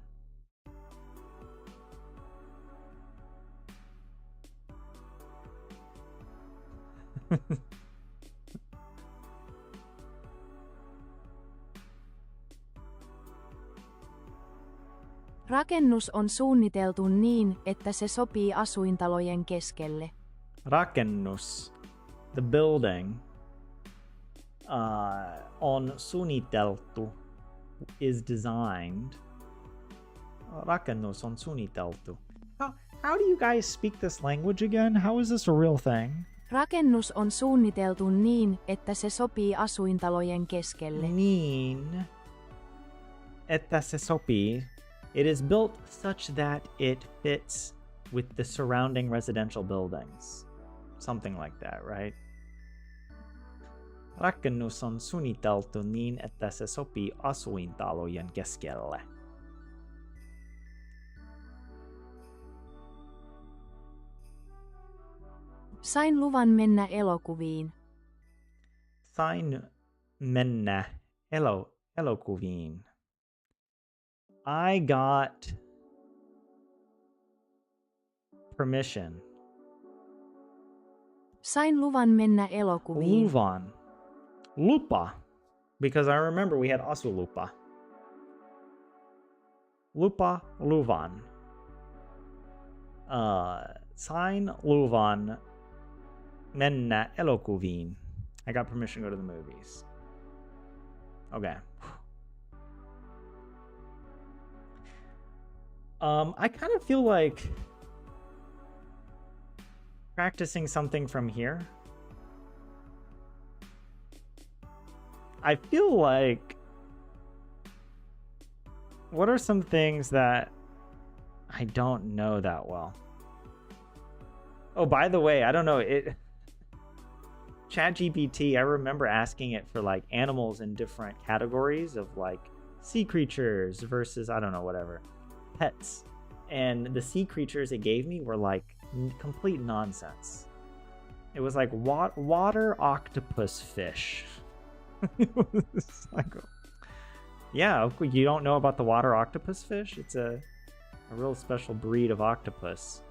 Rakennus on suunniteltu niin, että se sopii asuintalojen keskelle. Rakennus, the building, on suunniteltu is designed. Rakennus on suunniteltu. How do you guys speak this language again? How is this a real thing? Rakennus on suunniteltu niin, että se sopii asuintalojen keskelle. Niin, että se sopii. It is built such that it fits with the surrounding residential buildings. Something like that, right? Rakennus on suunniteltu niin, että se sopii asuintalojen keskelle. Sain luvan mennä elokuviin. Sain mennä elokuviin. I got permission. Sain luvan mennä elokuviin. Lupa. Because I remember we had asulupa. Luvan. Sain luvan mennä elokuviin. I got permission to go to the movies. Okay. I kind of feel like practicing something from here. I feel like, what are some things that I don't know that well? Oh, by the way, I don't know, ChatGPT, I remember asking it for like animals in different categories of like sea creatures versus, I don't know, whatever, pets. And the sea creatures it gave me were like complete nonsense. It was like water octopus fish. Yeah, you don't know about the water octopus fish? It's a real special breed of octopus.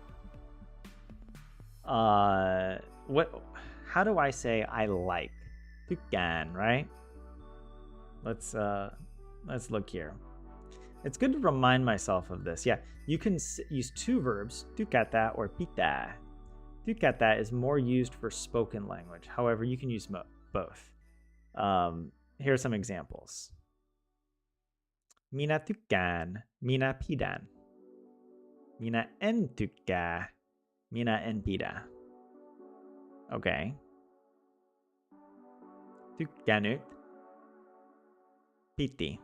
How do I say I like? Tykkään, right? Let's look here. It's good to remind myself of this. Yeah, you can use two verbs, tykätä or pitää. Tykätä is more used for spoken language. However, you can use both. Here are some examples. Minä tykkään, minä pidän. Minä en tykkää, minä en pidä. Okay. Tykkänyt, piti.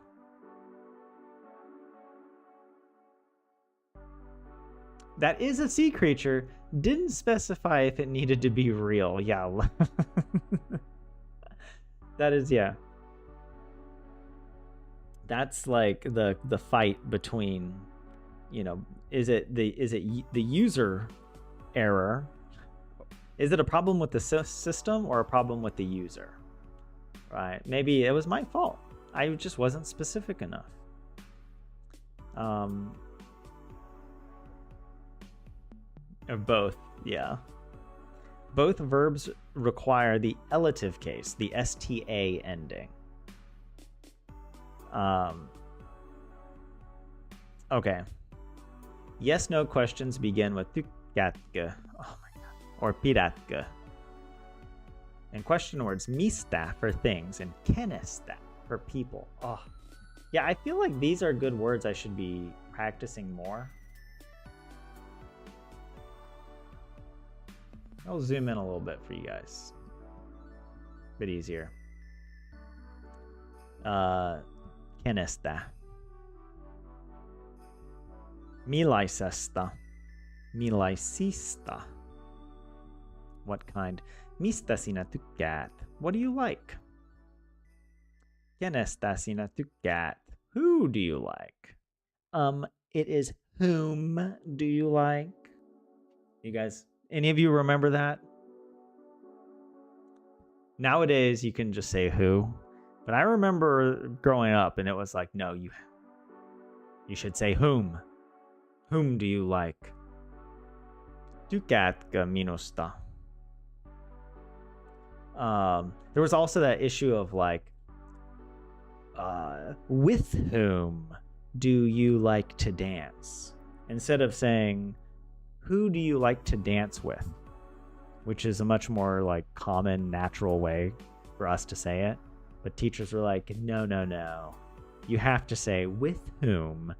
That is a sea creature. Didn't specify if it needed to be real. Yeah. That is, yeah. That's like the fight between, you know, is it the user error? Is it a problem with the system or a problem with the user? Right? Maybe it was my fault. I just wasn't specific enough. Or both, yeah. Both verbs require the elative case, the STA ending. Okay. Yes, no questions begin with tykkäätkö, oh my god, or pidätkö. And question words, mistä for things and kenestä for people. Oh, yeah, I feel like these are good words I should be practicing more. I'll zoom in a little bit for you guys. A bit easier. Kenestä. Millaisesta. Millaisista. What kind? Mistä sinä tykkäät? What do you like? Kenestä sinä tykkäät? Who do you like? It is whom do you like? You guys, any of you remember that? Nowadays, you can just say who. But I remember growing up and it was like, no, you should say whom. Whom do you like? Tykkäätkö minusta? There was also that issue of like, with whom do you like to dance? Instead of saying, who do you like to dance with? Which is a much more like common, natural way for us to say it. But teachers were like, no. You have to say, with whom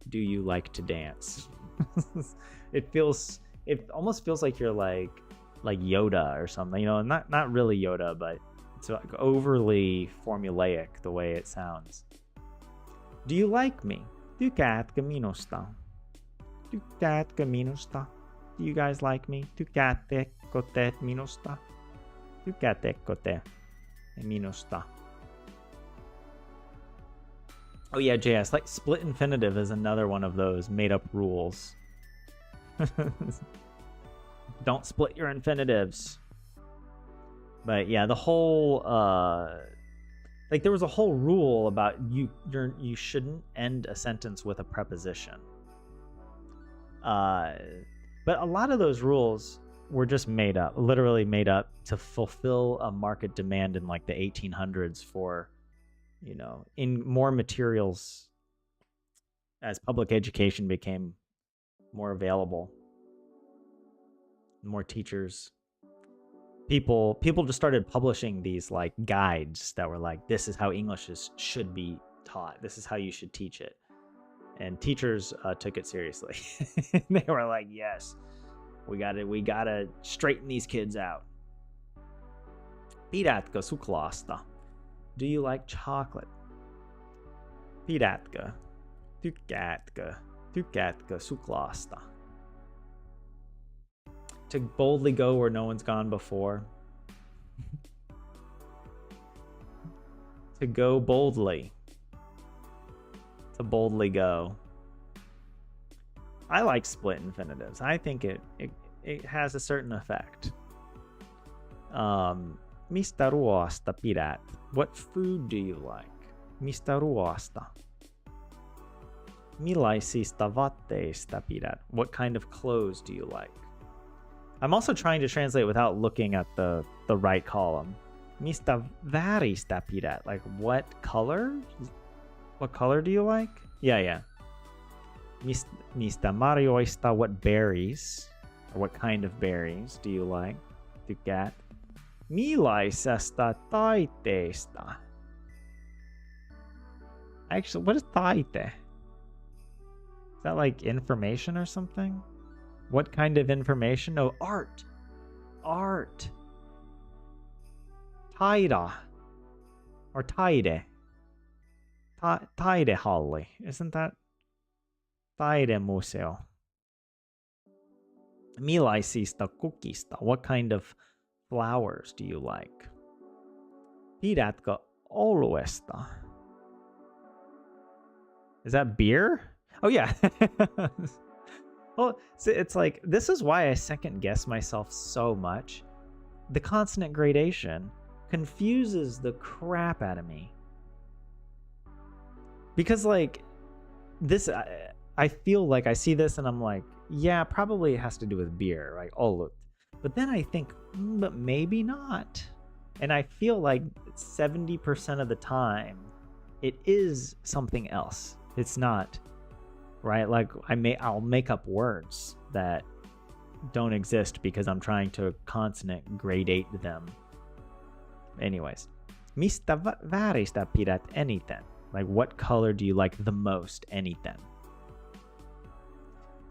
do you like to dance? It almost feels like you're like Yoda or something, you know, not really Yoda, but it's like overly formulaic the way it sounds. Do you like me? Tykkäätkö minusta? Tykkäätkö minusta? Do you guys like me? Tykkäättekö te minusta? Tykkäättekö te minusta? Oh yeah, JS, like split infinitive is another one of those made up rules. Don't split your infinitives. But yeah, the whole like there was a whole rule about you shouldn't end a sentence with a preposition. But a lot of those rules were just made up, literally made up to fulfill a market demand in like the 1800s for, you know, in more materials as public education became more available, more teachers. People just started publishing these like guides that were like, this is how English should be taught. This is how you should teach it. And teachers took it seriously. They were like, yes, we gotta straighten these kids out. Pidätkö suklaasta? Do you like chocolate? Pidätkö? Tykkäätkö? Tykkäätkö suklaasta? To boldly go where no one's gone before. To go boldly. To boldly go. I like split infinitives. I think it has a certain effect. Mistä ruoasta pidät? What food do you like? Mistä ruoasta? Millaisista vaatteista pidät? What kind of clothes do you like? I'm also trying to translate without looking at the right column. Mistä väristä pidät? Like what color? What color do you like? Yeah. Mistä marjoista? What berries? Or what kind of berries do you like? Tykkäät? Millaisesta taiteesta? Actually, what is taite? Is that like information or something? What kind of information? No, art. Art. Taida. Or taide. Taidehalli. Isn't that taidemuseo? Millaisista kukista? What kind of flowers do you like? Pidätkö oluesta? Is that beer? Oh yeah. Well, so it's like, this is why I second guess myself so much. The consonant gradation confuses the crap out of me. Because like this, I feel like I see this and I'm like, yeah, probably it has to do with beer, right? Olut. But then I think, but maybe not. And I feel like 70% of the time, it is something else. It's not, right? Like I'll make up words that don't exist because I'm trying to consonant gradate them. Anyways, mistä väristä pidät eniten? Like what color do you like the most? Eniten.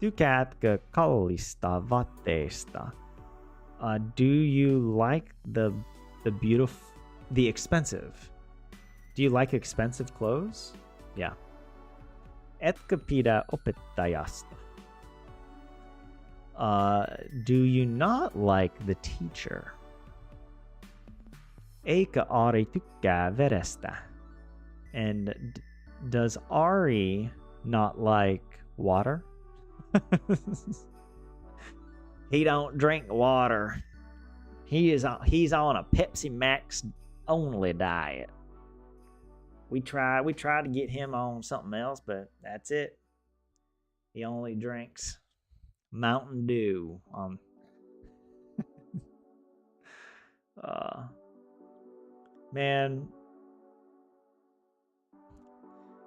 Tykkäätkö kallista vaatteista? Do you like the beautiful, the expensive? Do you like expensive clothes? Yeah. Etkö pidä opettajasta? Do you not like the teacher? Eikö Ari tykkää vedestä? And does Ari not like water? He don't drink water. He's on a Pepsi Max only diet. We try to get him on something else, but that's it. He only drinks Mountain Dew. Man,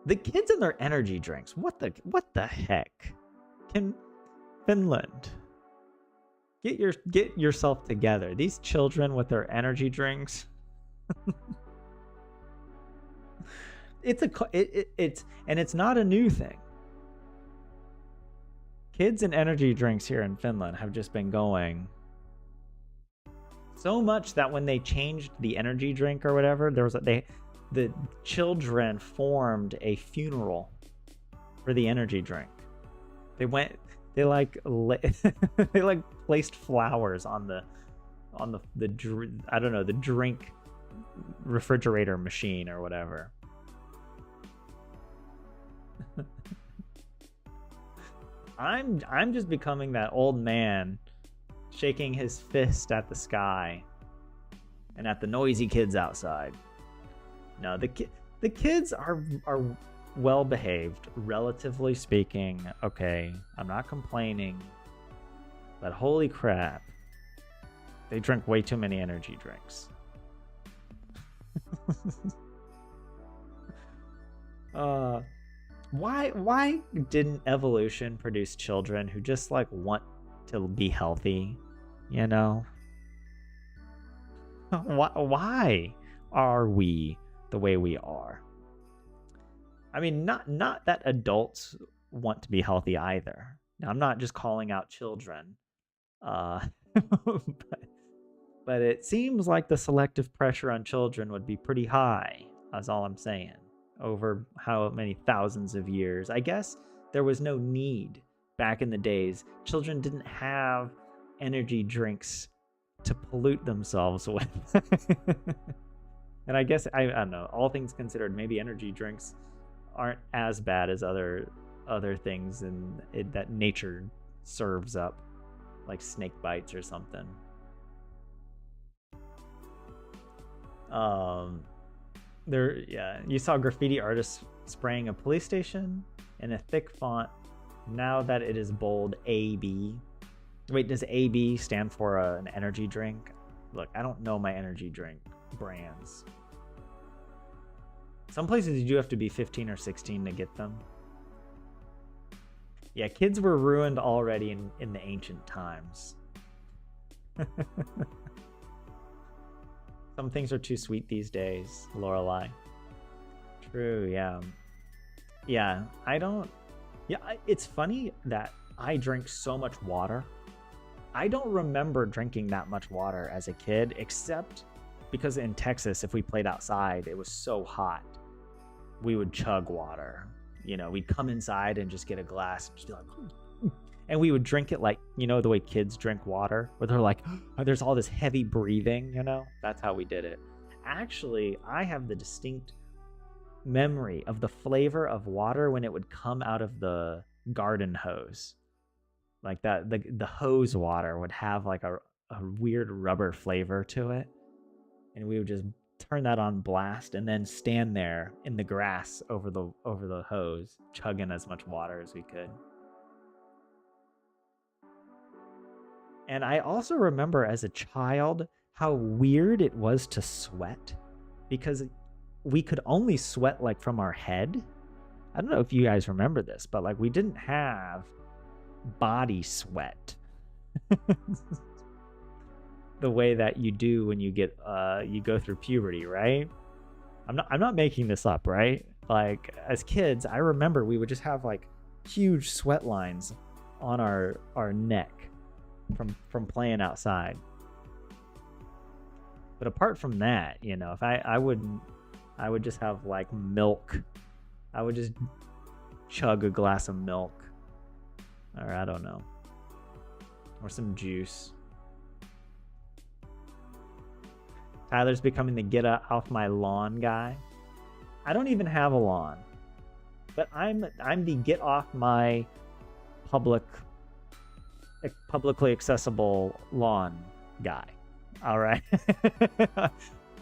the kids and their energy drinks. What the heck? Can Finland get yourself together? These children with their energy drinks. it's not a new thing. Kids and energy drinks here in Finland have just been going so much that when they changed the energy drink or whatever, the children formed a funeral for the energy drink. They placed flowers on the I don't know, the drink refrigerator machine or whatever. I'm just becoming that old man shaking his fist at the sky and at the noisy kids outside. No, the kids are well behaved, relatively speaking. Okay, I'm not complaining, but holy crap, they drink way too many energy drinks. Why didn't evolution produce children who just like want to be healthy, you know? Why are we the way we are? I mean, not that adults want to be healthy either. Now, I'm not just calling out children, but it seems like the selective pressure on children would be pretty high. That's all I'm saying. Over how many thousands of years. I guess there was no need back in the days. Children didn't have energy drinks to pollute themselves with. And I guess, I don't know, all things considered, maybe energy drinks aren't as bad as other things that nature serves up, like snake bites or something. You saw graffiti artists spraying a police station in a thick font. Now that it is bold AB. Wait, does AB stand for an energy drink? Look, I don't know my energy drink brands. Some places you do have to be 15 or 16 to get them. Yeah, kids were ruined already in the ancient times. Some things are too sweet these days, Lorelai. True, yeah. Yeah, it's funny that I drink so much water. I don't remember drinking that much water as a kid, except because in Texas, if we played outside, it was so hot. We would chug water. You know, we'd come inside and just get a glass and just be like, and we would drink it like, you know, the way kids drink water, where they're like, oh, there's all this heavy breathing, you know? That's how we did it. Actually, I have the distinct memory of the flavor of water when it would come out of the garden hose. Like that, the hose water would have like a weird rubber flavor to it. And we would just turn that on blast and then stand there in the grass over the hose, chugging as much water as we could. And I also remember as a child how weird it was to sweat, because we could only sweat like from our head. I don't know if you guys remember this, but like we didn't have body sweat the way that you do when you get you go through puberty, right? I'm not making this up, right? Like as kids, I remember we would just have like huge sweat lines on our neck from playing outside. But apart from that, you know, if I would just have like milk. I would just chug a glass of milk, or I don't know, or some juice. Tyler's becoming the get off my lawn guy. I don't even have a lawn, but I'm the get off my publicly accessible lawn guy. All right.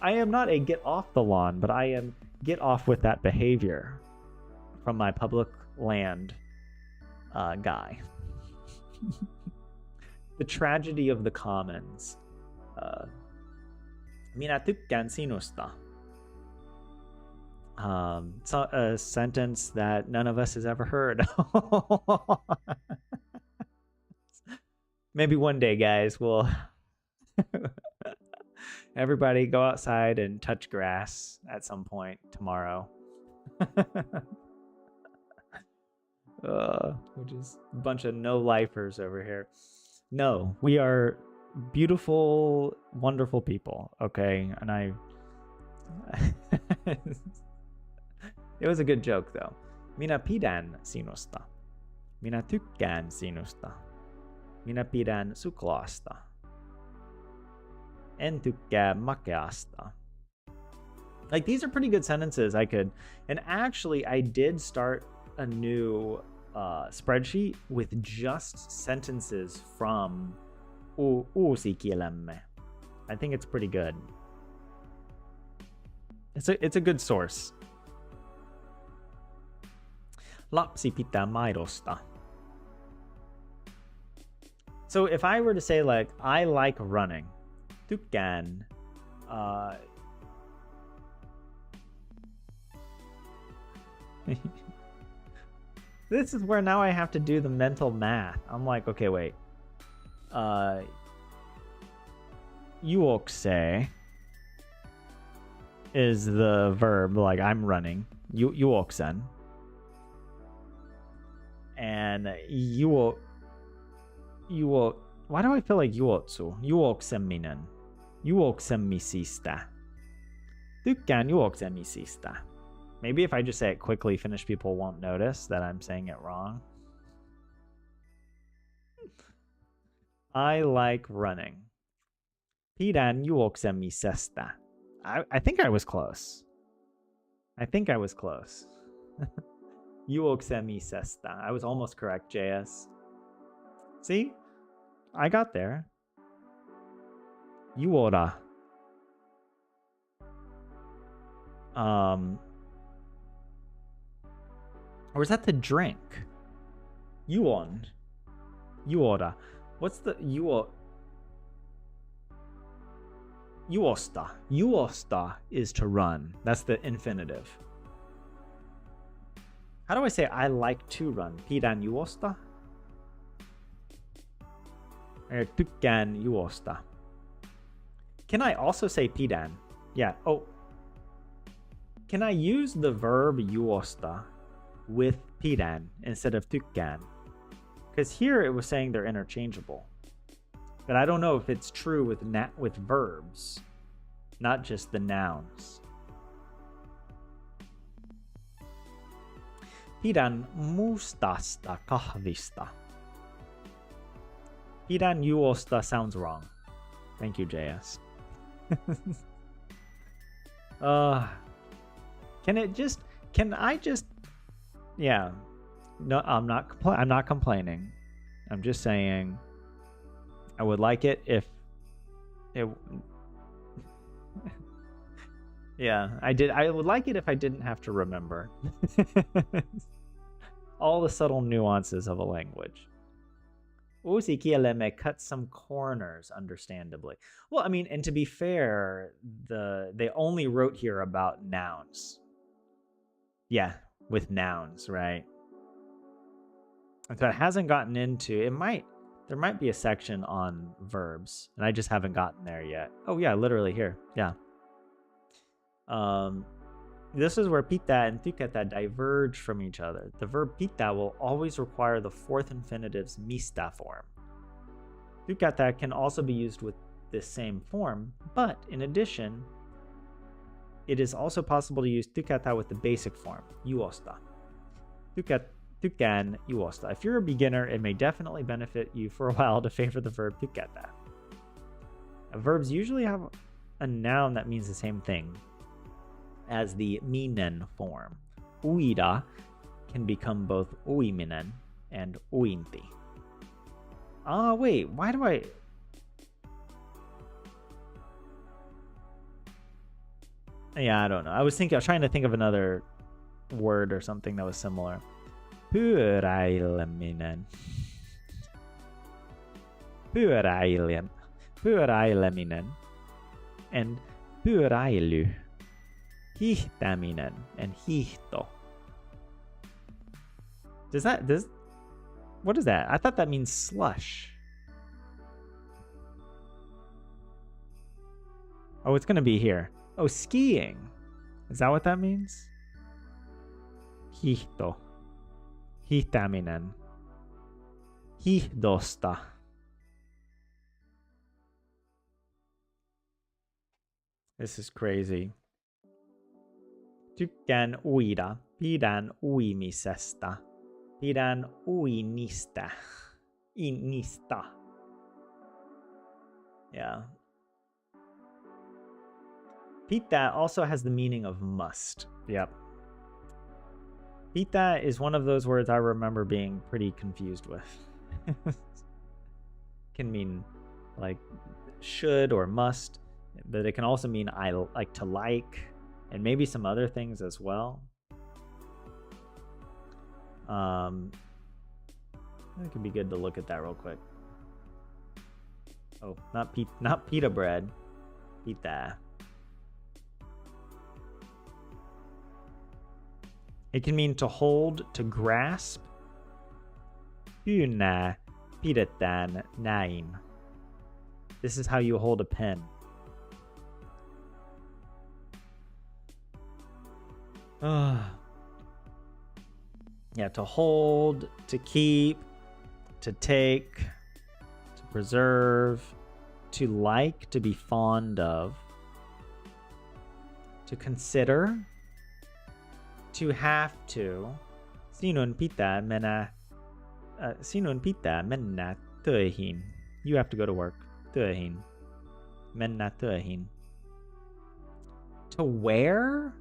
I am not a get off the lawn, but I am get off with that behavior from my public land guy. The tragedy of the commons. Minä tykkään sinusta. It's a sentence that none of us has ever heard. Maybe one day, guys, we'll everybody go outside and touch grass at some point tomorrow. We're just a bunch of no-lifers over here. No, we are beautiful, wonderful people, okay? And I... It was a good joke, though. Minä pidän sinusta. Minä tykkään sinusta. Minä pidän suklaasta. En tykkää makeasta. Like, these are pretty good sentences I could... And actually, I did start a new spreadsheet with just sentences from uusi kielemme. I think it's pretty good. It's a good source. Lapsi pitää maidosta. So if I were to say, like, I like running, tykkään, this is where now I have to do the mental math. I'm like, okay, wait. Juokse is the verb, like I'm running. Juoksen. And why do I feel like juotsu? Juokseminen. Juoksemisista. Tykkään juoksemisista. Maybe if I just say it quickly, Finnish people won't notice that I'm saying it wrong. I like running. Pidän juoksemisesta. I think I was close. Juoksemisesta. I was almost correct, JS. See? I got there. Juoda. Or is that the drink? Juon. Juoda. What's the juosta. Juosta is to run. That's the infinitive. How do I say I like to run? Pidän juosta? Or tykkään juosta? Can I also say pidän? Yeah. Oh. Can I use the verb juosta with pidän instead of tykkään? Because here it was saying they're interchangeable. But I don't know if it's true with verbs, not just the nouns. Pidän mustasta kahvista. Pidän juosta sounds wrong. Thank you, JS. Can I just yeah. No, I'm not complaining. I'm just saying I would like it if it yeah, I would like it if I didn't have to remember all the subtle nuances of a language. Uusi kielemme cut some corners, understandably. Well, I mean, and to be fair, they only wrote here about nouns. Yeah, with nouns, right? And so it hasn't gotten into there might be a section on verbs, and I just haven't gotten there yet. Oh yeah, literally here. Yeah. This is where pita and tykätä diverge from each other. The verb pita will always require the fourth infinitive's mista form. Tykätä can also be used with this same form, but in addition, it is also possible to use tykätä with the basic form, juosta. Tykkään juosta. If you're a beginner, it may definitely benefit you for a while to favor the verb tykätä. Verbs usually have a noun that means the same thing as the minen form. Uida can become both uiminen and uinti. Wait, why do I... Yeah, I don't know. I was trying to think of another word or something that was similar. Pyöräileminen. Pyöräileminen. And pyöräily. Hiihtäminen and hiihto. What is that? I thought that means slush. Oh, it's gonna be here. Oh, skiing. Is that what that means? Hiihto. Hiihtäminen. Hiihdosta. This is crazy. Tykkään uida. Pidän uimisesta. Pidän uinista. Inista. Yeah. Pitää also has the meaning of must. Yep. Pitää is one of those words I remember being pretty confused with. Can mean like should or must, but it can also mean I like to like, and maybe some other things as well. It could be good to look at that real quick. Oh, not pita bread. Pita. It can mean to hold, to grasp. Hyynää pidetään näin. This is how you hold a pen. Yeah, to hold, to keep, to take, to preserve, to like, to be fond of, to consider, to have to. Sinun pitää mennä töihin. You have to go to work. Töihin. Mennä töihin. To wear?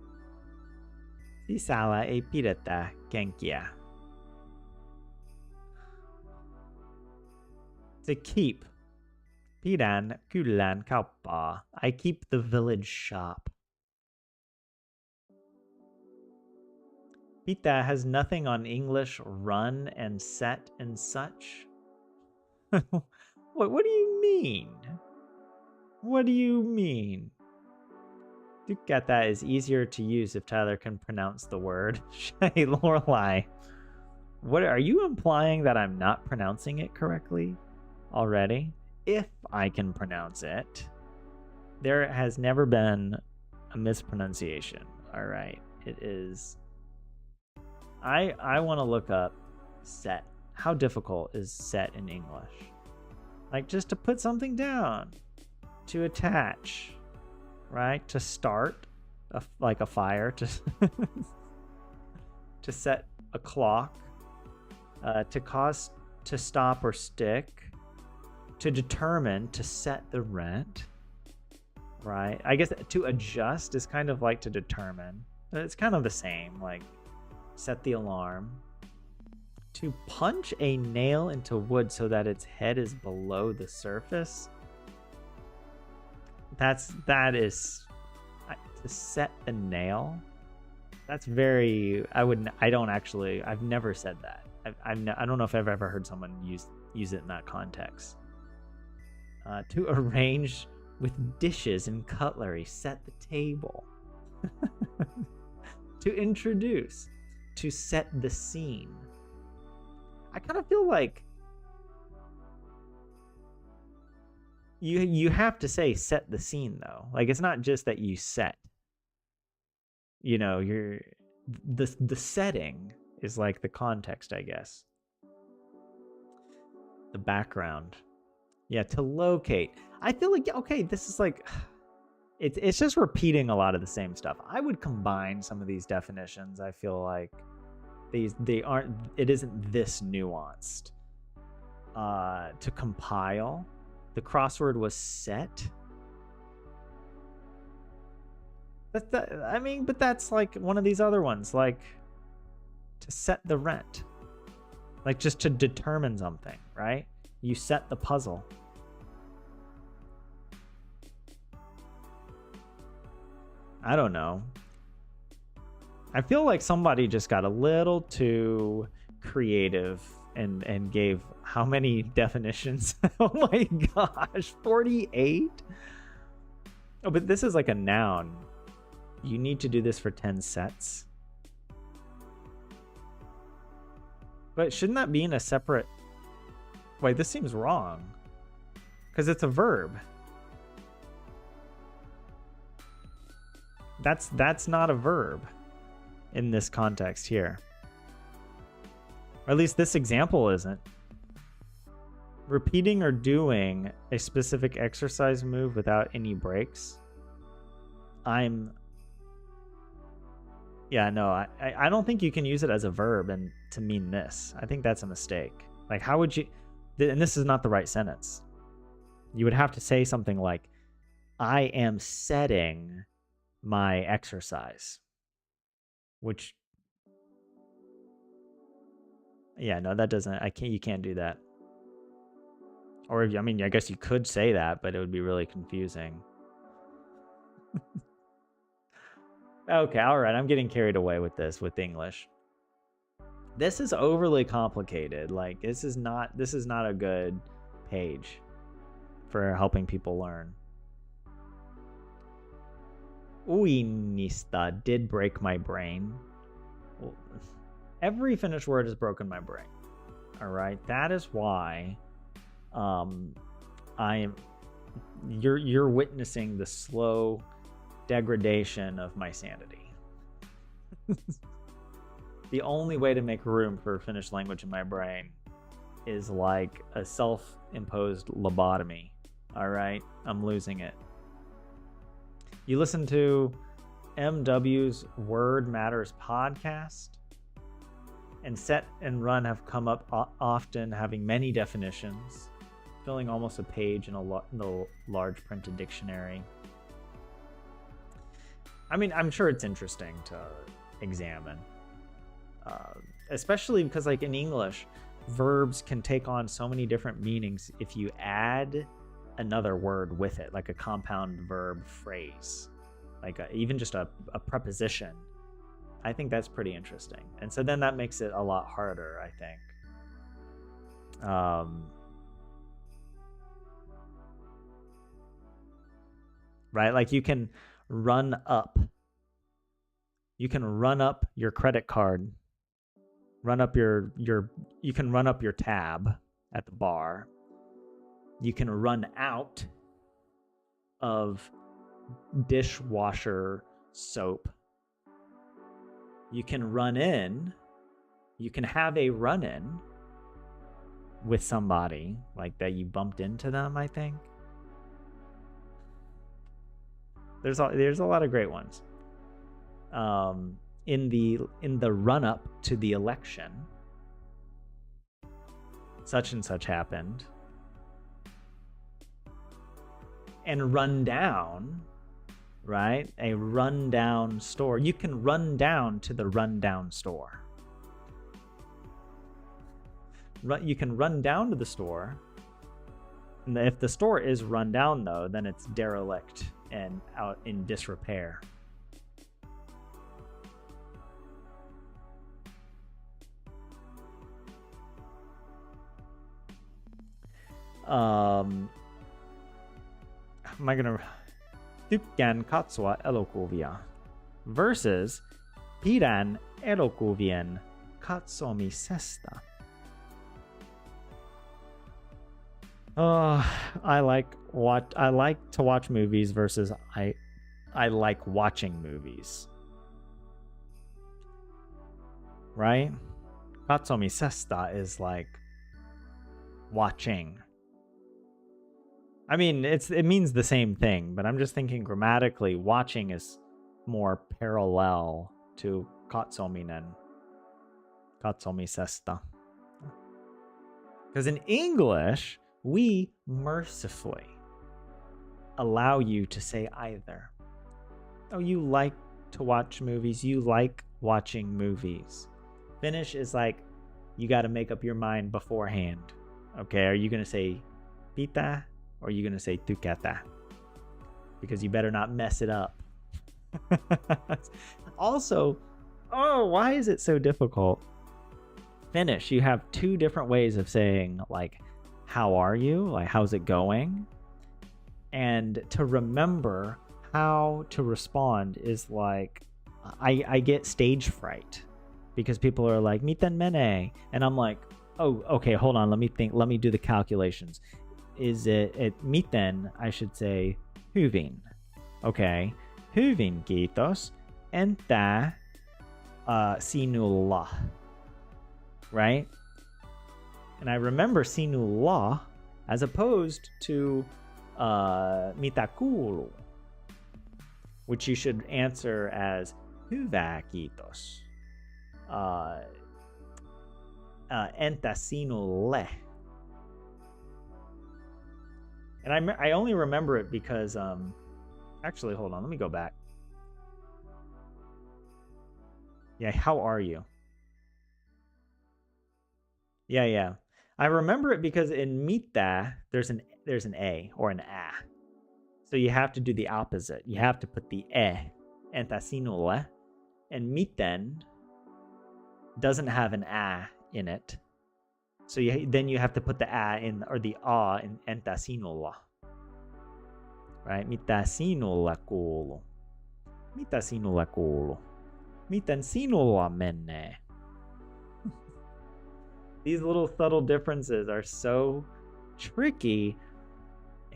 Sisällä ei pidetä kenkiä. To keep. Pidän kylän kauppaa. I keep the village shop. Pitää has nothing on English run and set and such. What do you mean? What do you mean? Tykätä is easier to use if Tyler can pronounce the word. Hey, Lorelai. What are you implying that I'm not pronouncing it correctly already? If I can pronounce it. There has never been a mispronunciation. All right. It is. I want to look up set. How difficult is set in English? Like just to put something down, to attach, right? To start, like a fire, to to set a clock, to cause to stop or stick, to determine, to set the rent, right? I guess to adjust is kind of like to determine. It's kind of the same, like set the alarm. To punch a nail into wood so that its head is below the surface. That is to set the nail. That's very. I've never said that. I don't know if I've ever heard someone use it in that context. To arrange with dishes and cutlery, set the table. To introduce, to set the scene. I kind of feel like you have to say set the scene though. Like it's not just that you set. You know, the setting is like the context, I guess. The background. Yeah, to locate. I feel like okay, this is like it's just repeating a lot of the same stuff. I would combine some of these definitions. I feel like it isn't this nuanced. To compile, the crossword was set. But that's like one of these other ones, like to set the rent, like just to determine something, right? You set the puzzle. I don't know. I feel like somebody just got a little too creative and gave how many definitions? Oh my gosh, 48? Oh, but this is like a noun. You need to do this for 10 sets. But shouldn't that be in a separate... Wait, this seems wrong. Because it's a verb. That's not a verb. in this context here. Or at least this example isn't. Repeating or doing a specific exercise move without any breaks. Yeah, no, I don't think you can use it as a verb and to mean this. I think that's a mistake. Like, how would you... And this is not the right sentence. You would have to say something like, I am setting my exercise. Which... Yeah, no, that doesn't... You can't do that. Or, I mean, I guess you could say that, but it would be really confusing. Okay, all right. I'm getting carried away with this, with English. This is overly complicated. Like, this is not a good page for helping people learn. Uinista did break my brain. Well, every Finnish word has broken my brain. All right, that is why you're witnessing the slow degradation of my sanity. The only way to make room for Finnish language in my brain is like a self-imposed lobotomy. All right, I'm losing it. You listen to MW's Word Matters podcast, and set and run have come up often, having many definitions, filling almost a page in the large printed dictionary. I mean, I'm sure it's interesting to examine, especially because, like, in English, verbs can take on so many different meanings if you add another word with it, like a compound verb phrase, like even just a preposition. I think that's pretty interesting. And so then that makes it a lot harder, I think. Right? Like, you can run up your credit card, you can run up your tab at the bar. You can run out of dishwasher soap. You can run in. You can have a run-in with somebody, like that you bumped into them, I think. There's a lot of great ones. In the run-up to the election, such and such happened. And run down, right? A rundown store. You can run down to the rundown store. You can run down to the store. And if the store is run down, though, then it's derelict and out in disrepair. Am I gonna tykkään katsoa elokuvia versus pidän elokuvien katsomisesta? I like to watch movies versus I like watching movies. Right? Katsomisesta is like watching. I mean, it means the same thing, but I'm just thinking grammatically, watching is more parallel to katsominen. Katsomisesta. Because in English, we mercifully allow you to say either. Oh, you like to watch movies. You like watching movies. Finnish is like, you got to make up your mind beforehand. Okay, are you going to say pitä? Or are you going to say tykätä? Because you better not mess it up. Also, why is it so difficult? Finnish, you have two different ways of saying, like, how are you? Like, how's it going? And to remember how to respond is like, I get stage fright. Because people are like, miten menee? And I'm like, oh, okay, hold on, let me think. Let me do the calculations. Is it miten? I should say hyvin. Okay. Hyvin, kiitos. Entä sinulla, right? And I remember sinulla as opposed to mitä kuuluu, which you should answer as hyvä kiitos. Entä sinulle? And I only remember it because actually, hold on, let me go back. Yeah, how are you? Yeah. I remember it because in mitä there's an a or an a. So you have to do the opposite. You have to put the e, entä sinulle, and miten doesn't have an a in it. So then you have to put the a in, or the a in entä sinulla. Right? Mitä sinulla kuuluu? Mitä sinulla kuuluu? Miten sinulla menee? These little subtle differences are so tricky.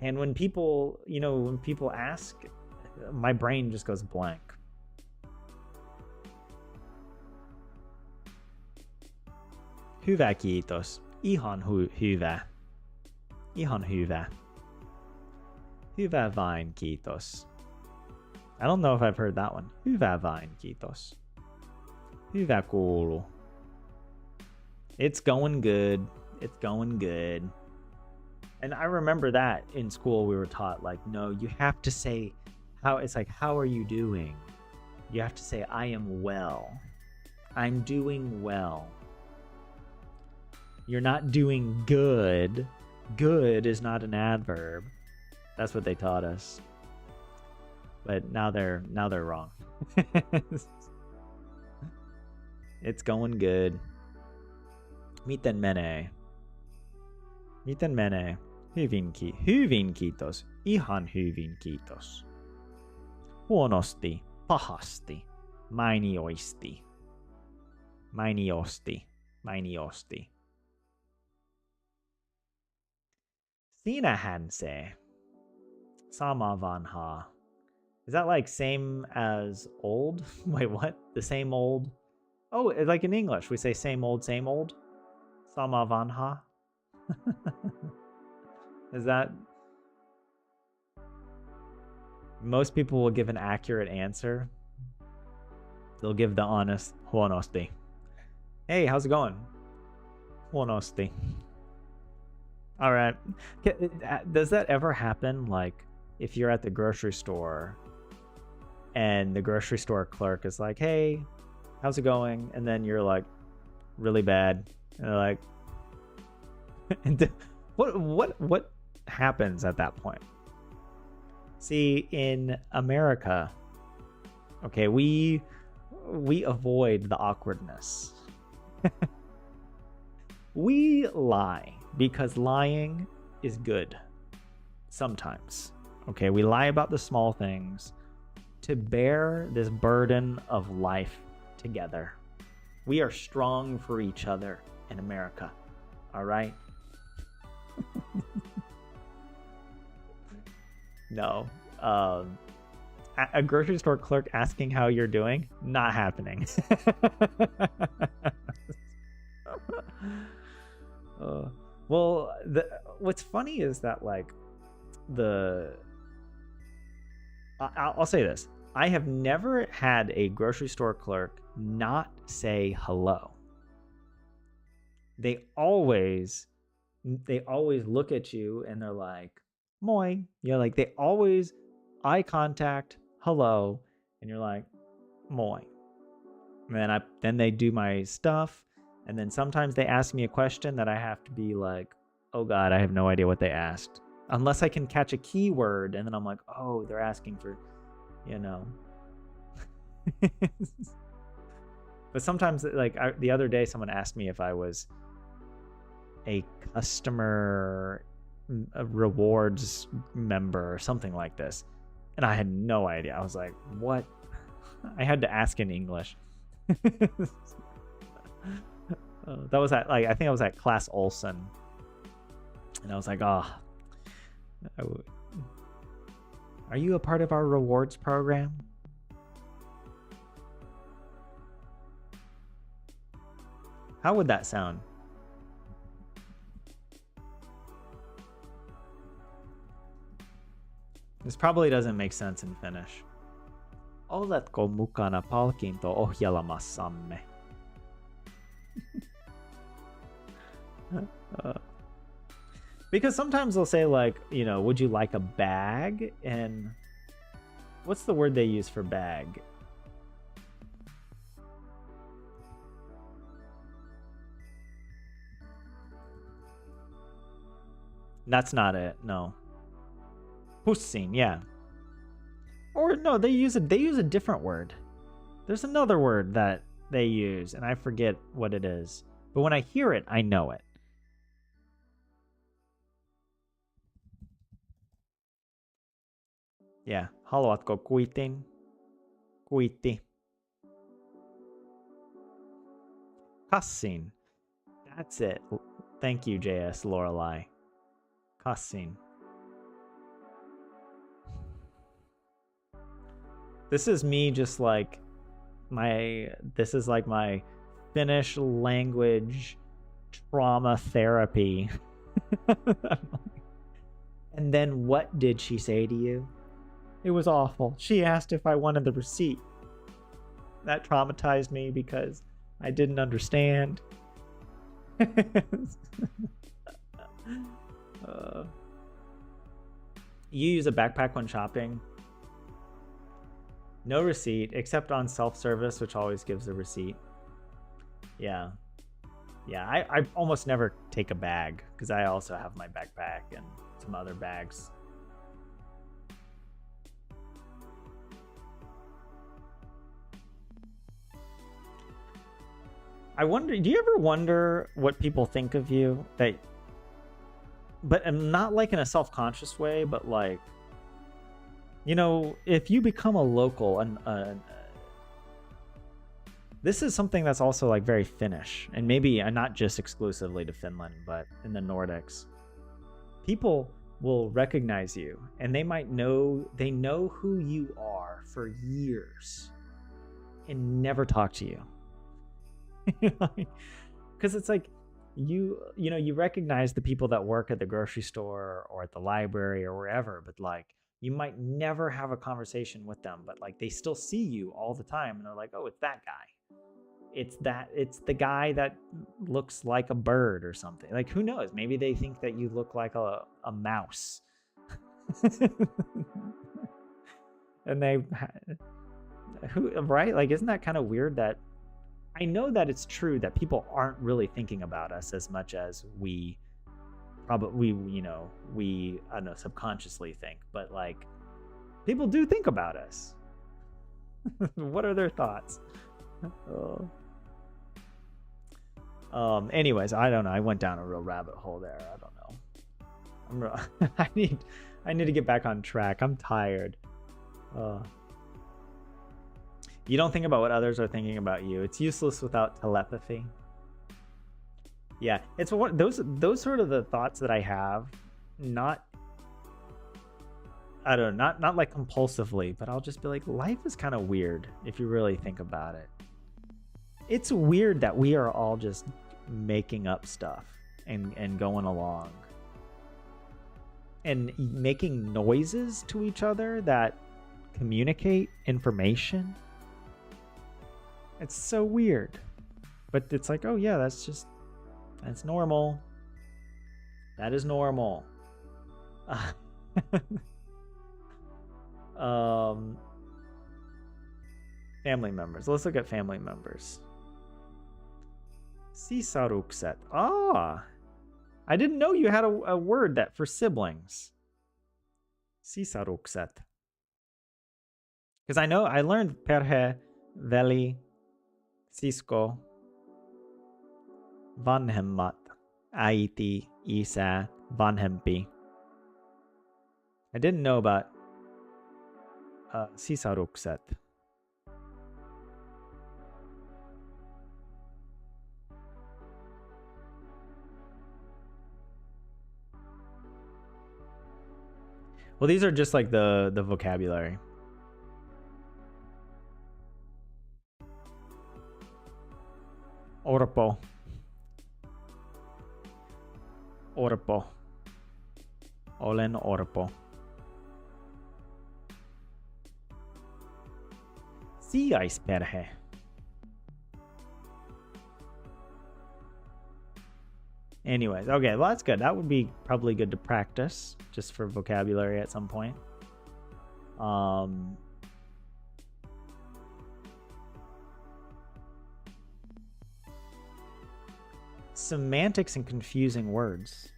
And when people, when people ask, my brain just goes blank. Hyvä kiitos. Ihan hyvä. Ihan hyvä. Hyvä vain kiitos. I don't know if I've heard that one. Hyvä vain kiitos. Hyvä kuuluu. It's going good. It's going good. And I remember that in school we were taught, like, no, you have to say how are you doing? You have to say, I am well. I'm doing well. You're not doing good. Good is not an adverb. That's what they taught us. But now they're wrong. It's going good. Miten menee? Miten menee? Hyvin kiitos. Ihan hyvin kiitos. Huonosti, pahasti, mainioisti. Mainiosti. Siinähän se. Sama vanhaa. Is that like same as old? Wait, what? The same old? Oh, like in English, we say same old, same old. Sama vanha. Is that... Most people will give an accurate answer. They'll give the honest huonosti. Hey, how's it going? Huonosti. All right. Does that ever happen? Like, if you're at the grocery store and the grocery store clerk is like, hey, how's it going? And then you're like, really bad. And they're like, what happens at that point? See, in America, okay, we avoid the awkwardness. We lie because lying is good sometimes. Okay, we lie about the small things to bear this burden of life together. We are strong for each other in America. All right? No. A grocery store clerk asking how you're doing? Not happening. Well, what's funny is that, like, I'll say this. I have never had a grocery store clerk not say hello. They always look at you and they're like, moi. Like, they always eye contact, hello, and you're like, moi. And then they do my stuff, and then sometimes they ask me a question that I have to be like, oh God, I have no idea what they asked. Unless I can catch a keyword, and then I'm like, oh, they're asking for, But sometimes, like, the other day, someone asked me if I was a customer rewards member or something like this. And I had no idea. I was like, what? I had to ask in English. That was at, like, I think I was at Class Olson. And I was like, oh, are you a part of our rewards program? How would that sound? This probably doesn't make sense in Finnish. Oletko mukana palkinto-ohjelmassamme? Because sometimes they'll say like, you know, would you like a bag? And what's the word they use for bag? That's not it. No. Pussin, yeah. Or no, they use a different word. There's another word that they use, and I forget what it is. But when I hear it, I know it. Yeah. Haluatko kuitin? Kuitti. Kassin. That's it. Thank you, JS Lorelei. Kassin. This is me just like this is like my Finnish language trauma therapy. And then what did she say to you? It was awful. She asked if I wanted the receipt. That traumatized me because I didn't understand. You use a backpack when shopping? No receipt, except on self-service, which always gives a receipt. Yeah. Yeah, I almost never take a bag, because I also have my backpack and some other bags. I wonder, do you ever wonder what people think of you? But not like in a self-conscious way, but like, you know, if you become a local, this is something that's also like very Finnish, and maybe not just exclusively to Finland, but in the Nordics. People will recognize you, and they know who you are for years, and never talk to you. Because it's like you recognize the people that work at the grocery store or at the library or wherever, but like you might never have a conversation with them, but like they still see you all the time, and they're like, oh, it's that guy. It's the guy that looks like a bird or something. Like, who knows? Maybe they think that you look like a mouse. And right? Like, isn't that kind of weird? That I know that it's true that people aren't really thinking about us as much as we probably, I don't know, subconsciously think, but like people do think about us. What are their thoughts? Anyways, I don't know. I went down a real rabbit hole there. I don't know. I need to get back on track. I'm tired. You don't think about what others are thinking about you. It's useless without telepathy. Yeah, it's what those sort of the thoughts that I have. Not like compulsively, but I'll just be like, life is kind of weird if you really think about it. It's weird that we are all just making up stuff and going along and making noises to each other that communicate information. It's so weird. But it's like, oh yeah, that's normal. That is normal. Family members. Let's look at family members. Sisarukset. I didn't know you had a word that for siblings. Sisarukset. Because I learned perhe, veli, sisko, vanhemmat, äiti, isä, vanhempi. I didn't know about sisarukset. Well, these are just like the vocabulary. Orpo. orpo. Olen orpo. Sijaisperhe. Anyways, okay, well, that's good. That would be probably good to practice just for vocabulary at some point. Semantics and confusing words.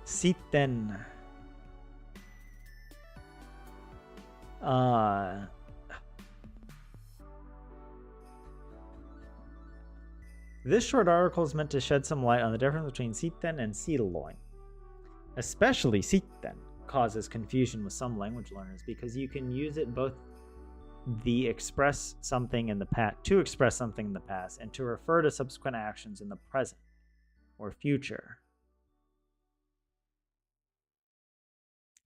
Sitten. This short article is meant to shed some light on the difference between sitten and silloin. Especially sitten causes confusion with some language learners because you can use it both to express something in the past and to refer to subsequent actions in the present or future.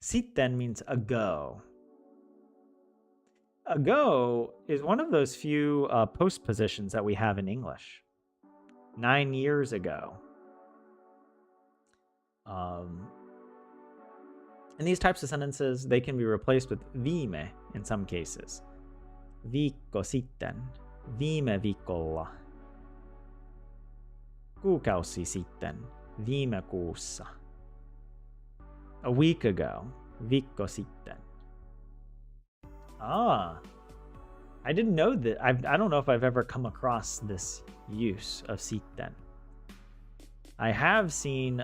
Sitten means ago. Ago is one of those few postpositions that we have in English. 9 years ago. In these types of sentences, they can be replaced with viime in some cases. Viikko sitten, viime viikolla. Kuukausi sitten, viime kuussa. A week ago, viikko sitten. I didn't know that. I don't know if I've ever come across this use of sitten. I have seen,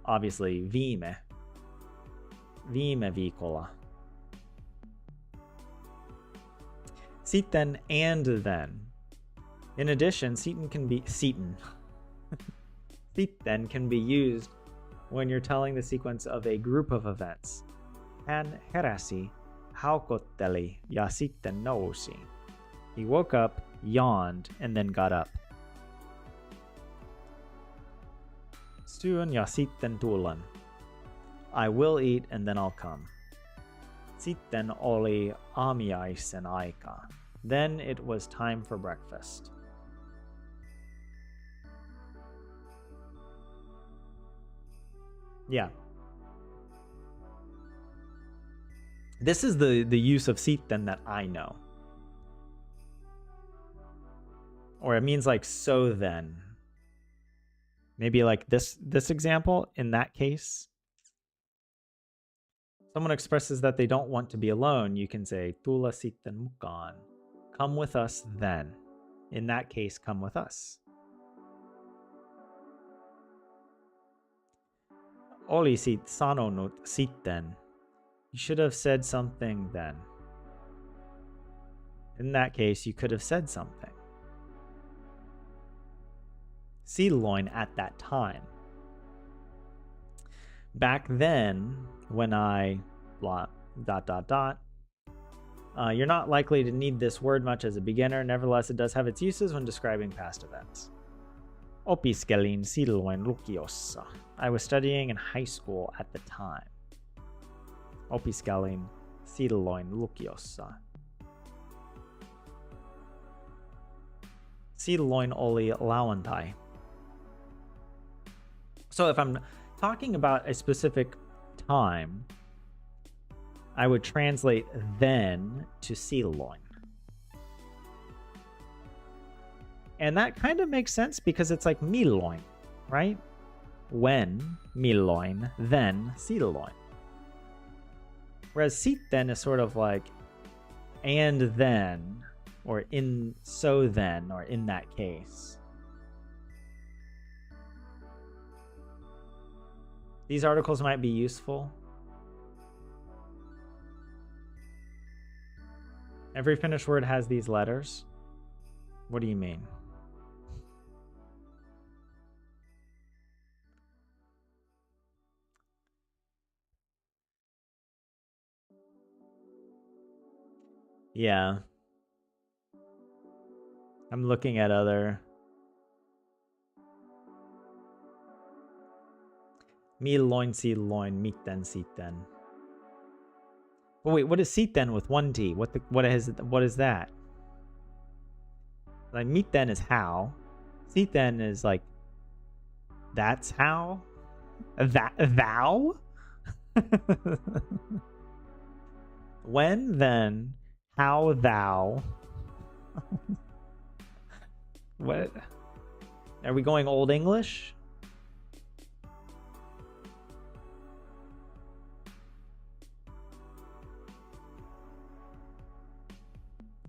obviously, viime viikolla. Sitten and then. In addition, sitten can be used when you're telling the sequence of a group of events. Hän heräsi, haukotteli ja sitten nousi. He woke up, yawned, and then got up. Syön ja sitten tulen. I will eat and then I'll come. Sitten oli aamiaisen aika. Then it was time for breakfast. Yeah. This is the use of sitten that I know. Or it means like so then. Maybe like this example, in that case. Someone expresses that they don't want to be alone. You can say, tule sitten mukaan. Come with us then. In that case, come with us. Olisit sanonut sitten. You should have said something then. In that case, you could have said something. Silloin at that time. Back then, when I blah, ... you're not likely to need this word much as a beginner. Nevertheless, it does have its uses when describing past events. Opiskelin silloin lukiossa. I was studying in high school at the time. Opiskelin silloin lukiossa. Silloin oli lauantai. So if I'm talking about a specific time, I would translate then to silloin. And that kind of makes sense because it's like milloin, right? When, milloin, then, silloin. Whereas sitten is sort of like and then, or in so then, or in that case. These articles might be useful. Every Finnish word has these letters. What do you mean? Yeah. I'm looking at other. Milloin, silloin, miten, sitten. Oh, wait, what is sitten with one T? What is that? Like miten is how. Sitten is like that's how. Thou. When, then, how, thou. What? Are we going Old English?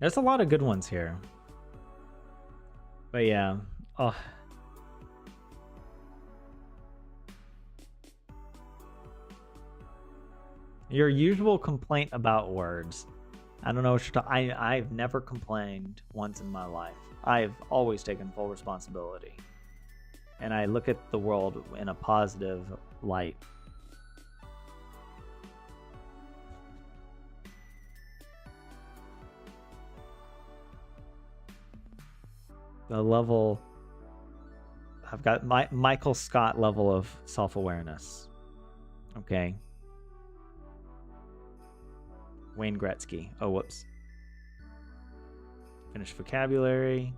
There's a lot of good ones here. But yeah. Oh. Your usual complaint about words. I don't know what you're talking. I've never complained once in my life. I've always taken full responsibility. And I look at the world in a positive light. The level... I've got my Michael Scott level of self-awareness. Okay. Wayne Gretzky. Oh, whoops. Finnish vocabulary.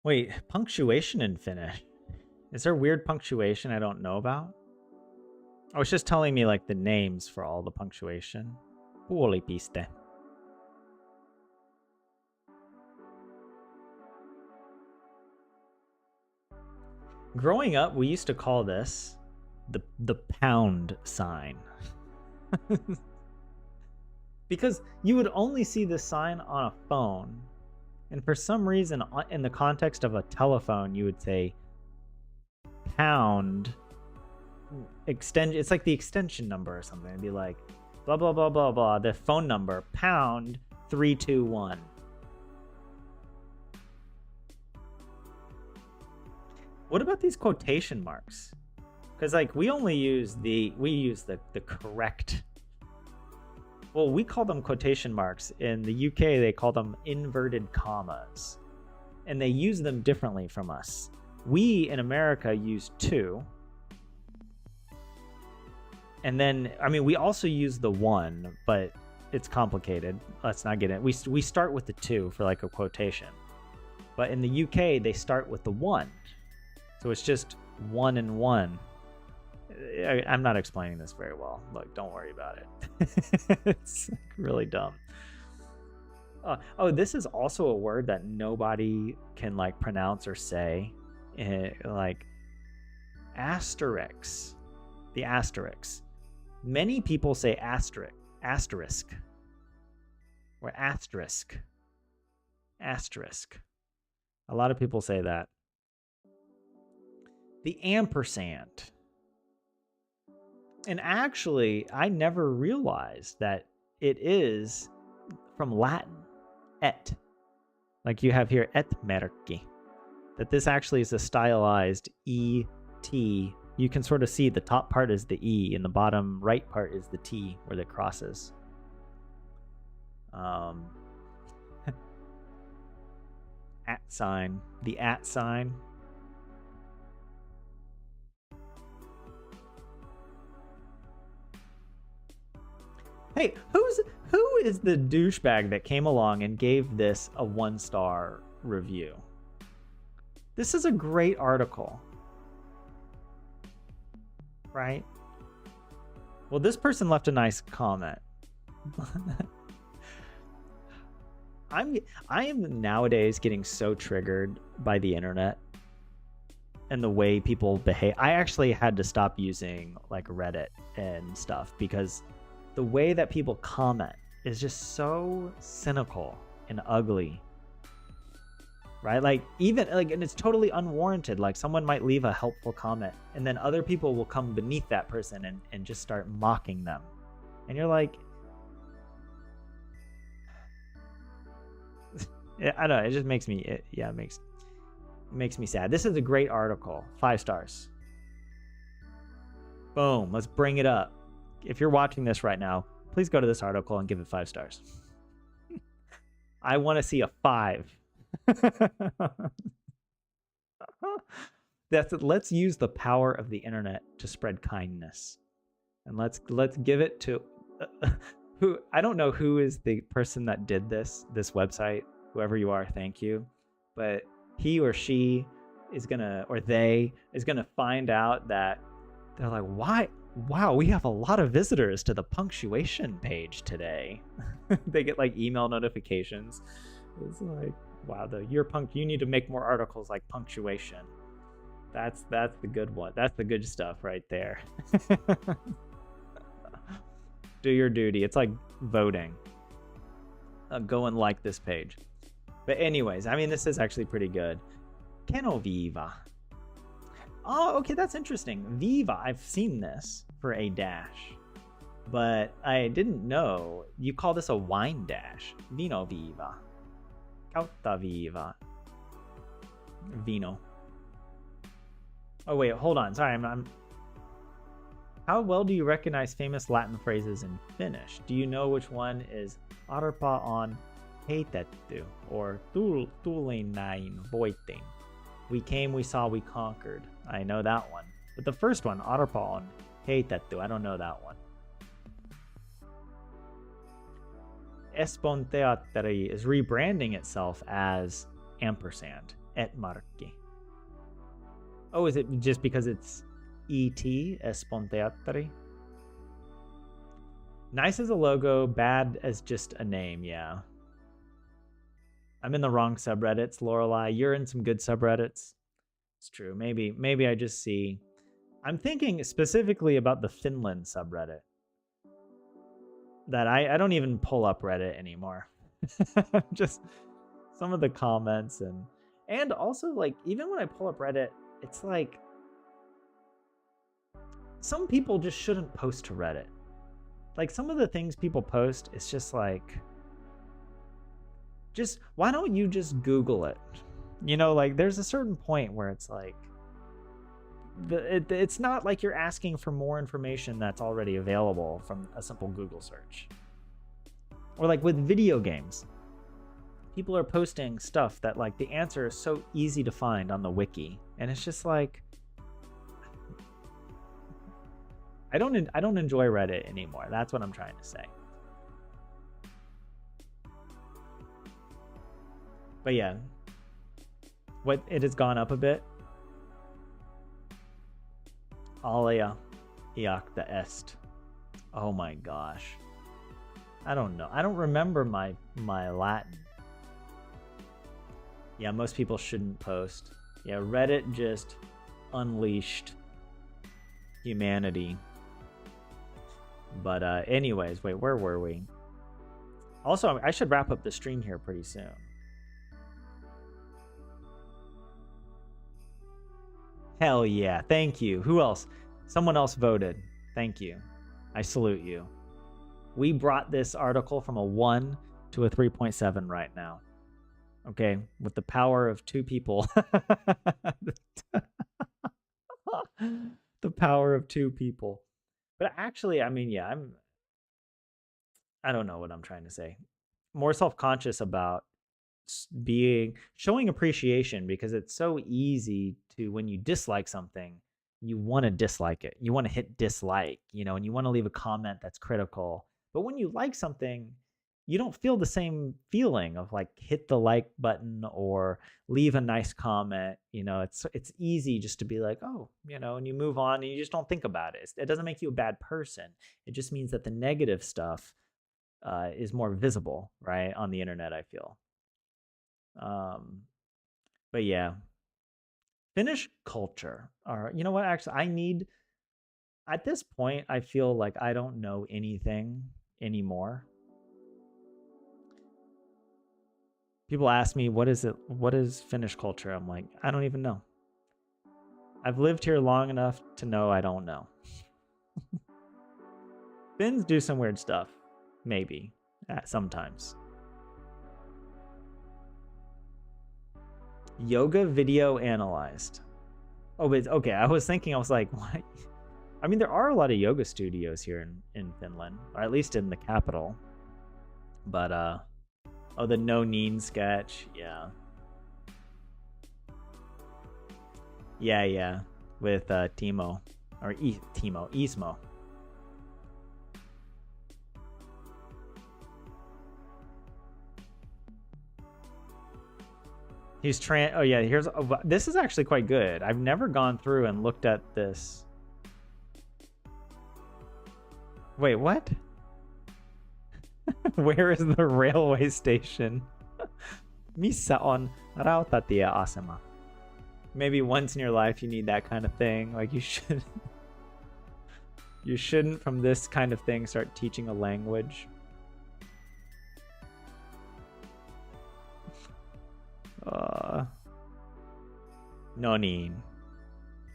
Wait, punctuation in Finnish. Is there weird punctuation I don't know about? Oh, it's just telling me like the names for all the punctuation. Puolipiste. Growing up, we used to call this the pound sign. Because you would only see this sign on a phone. And for some reason, in the context of a telephone, you would say pound extend. It's like the extension number or something. It'd be like blah, blah, blah, blah, blah. The phone number, pound 321. What about these quotation marks? Because like we use the correct. Well, we call them quotation marks. In the UK, they call them inverted commas. And they use them differently from us. We in America use two. And then, I mean, we also use the one, but it's complicated. Let's not get it. We start with the two for like a quotation. But in the UK, they start with the one. So it's just one and one. I'm not explaining this very well. Look, don't worry about it. It's really dumb. Oh, this is also a word that nobody can like pronounce or say. Like asterisk. The asterisk. Many people say asterisk. Or asterisk. Asterisk. A lot of people say that. The ampersand. And actually, I never realized that it is from Latin, et. Like you have here, et merci. That this actually is a stylized E-T. You can sort of see the top part is the E and the bottom right part is the T where it crosses. At sign. The at sign. Hey, who is the douchebag that came along and gave this a 1-star review? This is a great article. Right? Well, this person left a nice comment. I am nowadays getting so triggered by the internet and the way people behave. I actually had to stop using like Reddit and stuff because the way that people comment is just so cynical and ugly. Right? Like even like, and it's totally unwarranted. Like someone might leave a helpful comment and then other people will come beneath that person and just start mocking them. And you're like, I don't know. It just makes me, it makes me sad. This is a great article. 5 stars. Boom. Let's bring it up. If you're watching this right now, please go to this article and give it 5 stars. I want to see a 5. Let's use the power of the internet to to spread kindness. And let's give it to who, I don't know who is the person that did this website. Whoever you are, thank you. But he or she is gonna, or they is gonna find out that they're like, why? Wow, we have a lot of visitors to the punctuation page today. They get like email notifications. It's like, wow, you need to make more articles like punctuation. That's the good one. That's the good stuff right there. Do your duty. It's like voting. Go and like this page. But anyways, I mean, this is actually pretty good. Che no viva. Oh, okay, that's interesting. Viva, I've seen this for a dash. But I didn't know. You call this a wine dash. Vino viva. Cauta viva. Vino. Oh, wait, hold on. Sorry, I'm... How well do you recognize famous Latin phrases in Finnish? Do you know which one is arpa on heitetty or tulin näin voitin? We came, we saw, we conquered. I know that one. But the first one, arpa on heitetty, I don't know that one. Espoon Teatteri is rebranding itself as ampersand, et markki. Oh, is it just because it's E.T., Espoon Teatteri? Nice as a logo, bad as just a name, yeah. I'm in the wrong subreddits, Lorelai. You're in some good subreddits. It's true. Maybe I just see... I'm thinking specifically about the Finland subreddit. That I don't even pull up Reddit anymore. Just some of the comments and also, like, even when I pull up Reddit, it's like some people just shouldn't post to Reddit. Like, some of the things people post, it's just like, just why don't you just Google it? You know, like, there's a certain point where it's like it's not like you're asking for more information that's already available from a simple Google search. Or like with video games, people are posting stuff that, like, the answer is so easy to find on the wiki, and it's just like, I don't enjoy Reddit anymore. That's what I'm trying to say. But yeah, it has gone up a bit. Alia iacta est. Oh my gosh. I don't know. I don't remember my Latin. Yeah, most people shouldn't post. Yeah, Reddit just unleashed humanity. But anyways, wait, where were we? Also, I should wrap up the stream here pretty soon. Hell yeah, thank you. Who else? Someone else voted. Thank you. I salute you. We brought this article from a 1 to a 3.7 right now. Okay, with the power of 2 people. The power of 2 people. But actually, I mean, yeah, I don't know what I'm trying to say. More self-conscious about showing appreciation, because it's so easy to, when you dislike something, you want to dislike it. You want to hit dislike, you know, and you want to leave a comment that's critical. But when you like something, you don't feel the same feeling of like hit the like button or leave a nice comment. You know, it's easy just to be like, oh, you know, and you move on and you just don't think about it. It doesn't make you a bad person. It just means that the negative stuff is more visible, right, on the internet, I feel. But yeah, Finnish culture. You know what? Actually, at this point, I feel like I don't know anything anymore. People ask me, what is Finnish culture? I'm like, I don't even know. I've lived here long enough to know I don't know. Finns do some weird stuff, maybe, sometimes. Yoga video analyzed. Oh, but okay, I was like, what? I mean, there are a lot of yoga studios here in Finland, or at least in the capital. But, oh, the No Neen sketch, yeah. Yeah, with Timo, Or Timo, Ismo. He's oh yeah, here's this is actually quite good. I've never gone through and looked at this. Wait, what? Where is the railway station? Missä on rautatieasema? Maybe once in your life you need that kind of thing. Like you shouldn't from this kind of thing start teaching a language. No need.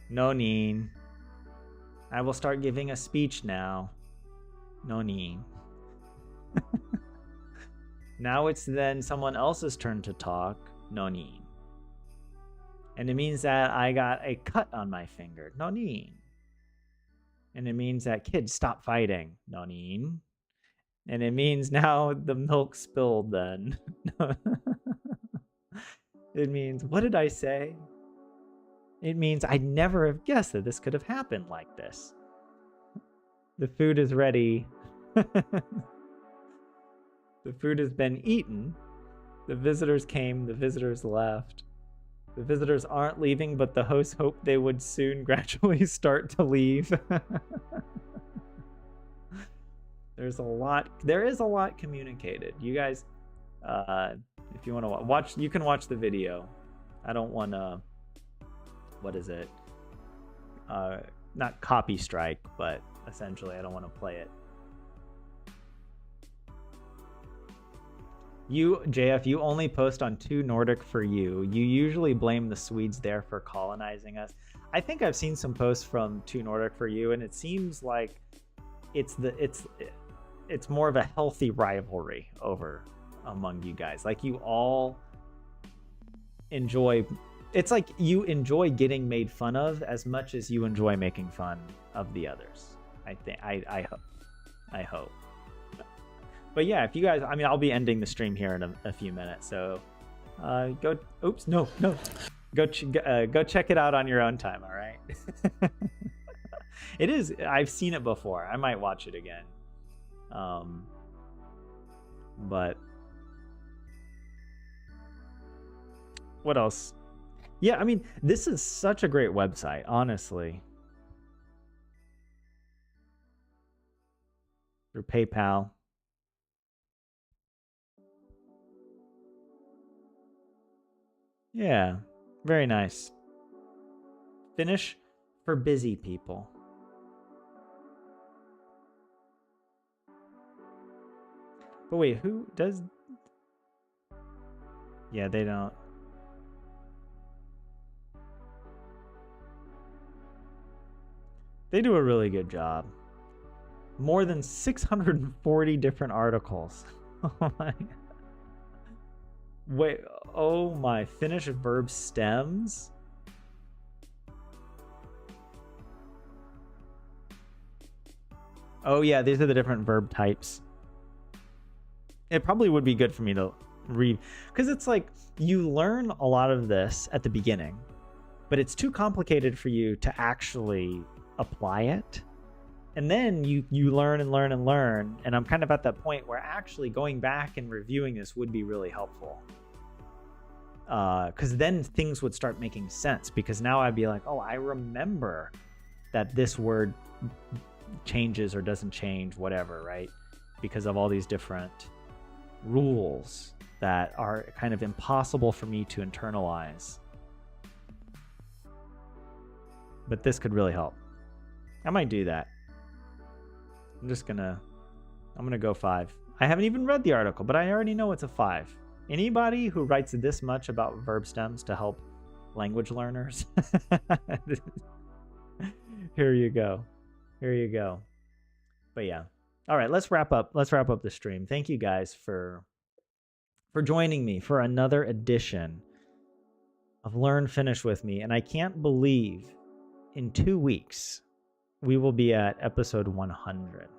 No need. I will start giving a speech now. No need. Now it's then someone else's turn to talk. No need. And it means that I got a cut on my finger. No need. And it means that kids stop fighting. No need. And it means now the milk spilled then. It means, what did I say? It means I'd never have guessed that this could have happened like this. The food is ready. The food has been eaten. The visitors came, the visitors left. The visitors aren't leaving, but the hosts hoped they would soon gradually start to leave. There is a lot communicated. You guys, if you want to watch, you can watch the video. I don't want to, what is it? Not copy strike, but essentially I don't want to play it. You, JF, you only post on 2 Nordic for you. You usually blame the Swedes there for colonizing us. I think I've seen some posts from 2 Nordic for you, and it seems like it's more of a healthy rivalry over among you guys. Like you all enjoy, it's like you enjoy getting made fun of as much as you enjoy making fun of the others. I hope. But yeah, if you guys, I mean, I'll be ending the stream here in a few minutes. So go check it out on your own time. All right. It is. I've seen it before. I might watch it again. But what else? Yeah, I mean, this is such a great website, honestly. Through PayPal. Yeah, very nice. Finnish for busy people. But wait, who does? Yeah, they don't. They do a really good job. More than 640 different articles. Oh my. Wait, oh my, Finnish verb stems? Oh yeah, these are the different verb types. It probably would be good for me to read, because it's like you learn a lot of this at the beginning, but it's too complicated for you to actually apply it. And then you learn and learn and learn, and I'm kind of at that point where actually going back and reviewing this would be really helpful. Because then things would start making sense, because now I'd be like, oh, I remember that this word changes or doesn't change, whatever, right? Because of all these different rules that are kind of impossible for me to internalize. But this could really help. I might do that. I'm gonna go 5. I haven't even read the article, but I already know it's a 5. Anybody who writes this much about verb stems to help language learners, here you go. But yeah. All right, let's wrap up the stream. Thank you guys for joining me for another edition of Learn Finnish with me. And I can't believe in 2 weeks we will be at episode 100.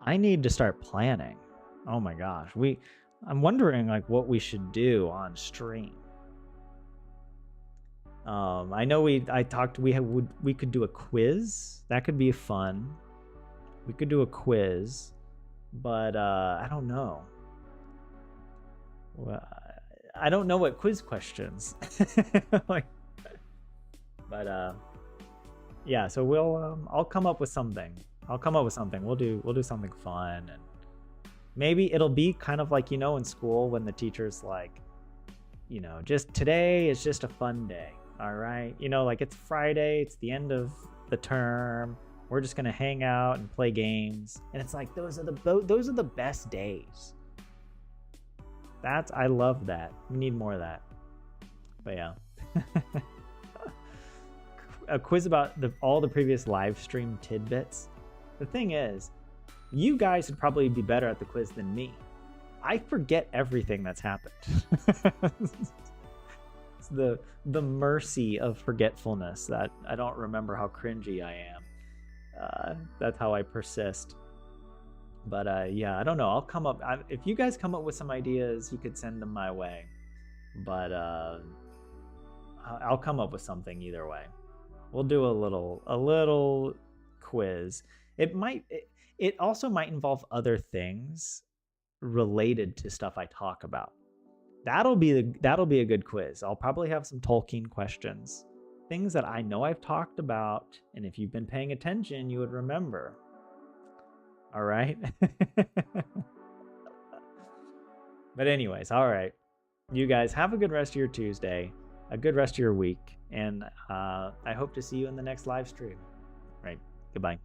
I need to start planning. Oh my gosh. I'm wondering like what we should do on stream. I know we could do a quiz. That could be fun. We could do a quiz, but I don't know. Well, I don't know what quiz questions. But yeah, so I'll come up with something. We'll do something fun, and maybe it'll be kind of like, in school when the teacher's like, just today is just a fun day. All right. Like it's Friday, it's the end of the term. We're just going to hang out and play games. And it's like, those are the best days. I love that. We need more of that. But yeah. A quiz about all the previous live stream tidbits. The thing is, you guys would probably be better at the quiz than me. I forget everything that's happened. It's the mercy of forgetfulness that I don't remember how cringy I am. That's how I persist. But yeah, I don't know. I'll come up. If you guys come up with some ideas, you could send them my way. But I'll come up with something either way. We'll do a little quiz. It also might involve other things related to stuff I talk about. That'll be a good quiz. I'll probably have some Tolkien questions, things that I know I've talked about, and if you've been paying attention, you would remember. All right. But anyways, all right. You guys have a good rest of your Tuesday, a good rest of your week, and I hope to see you in the next live stream. Right. Goodbye.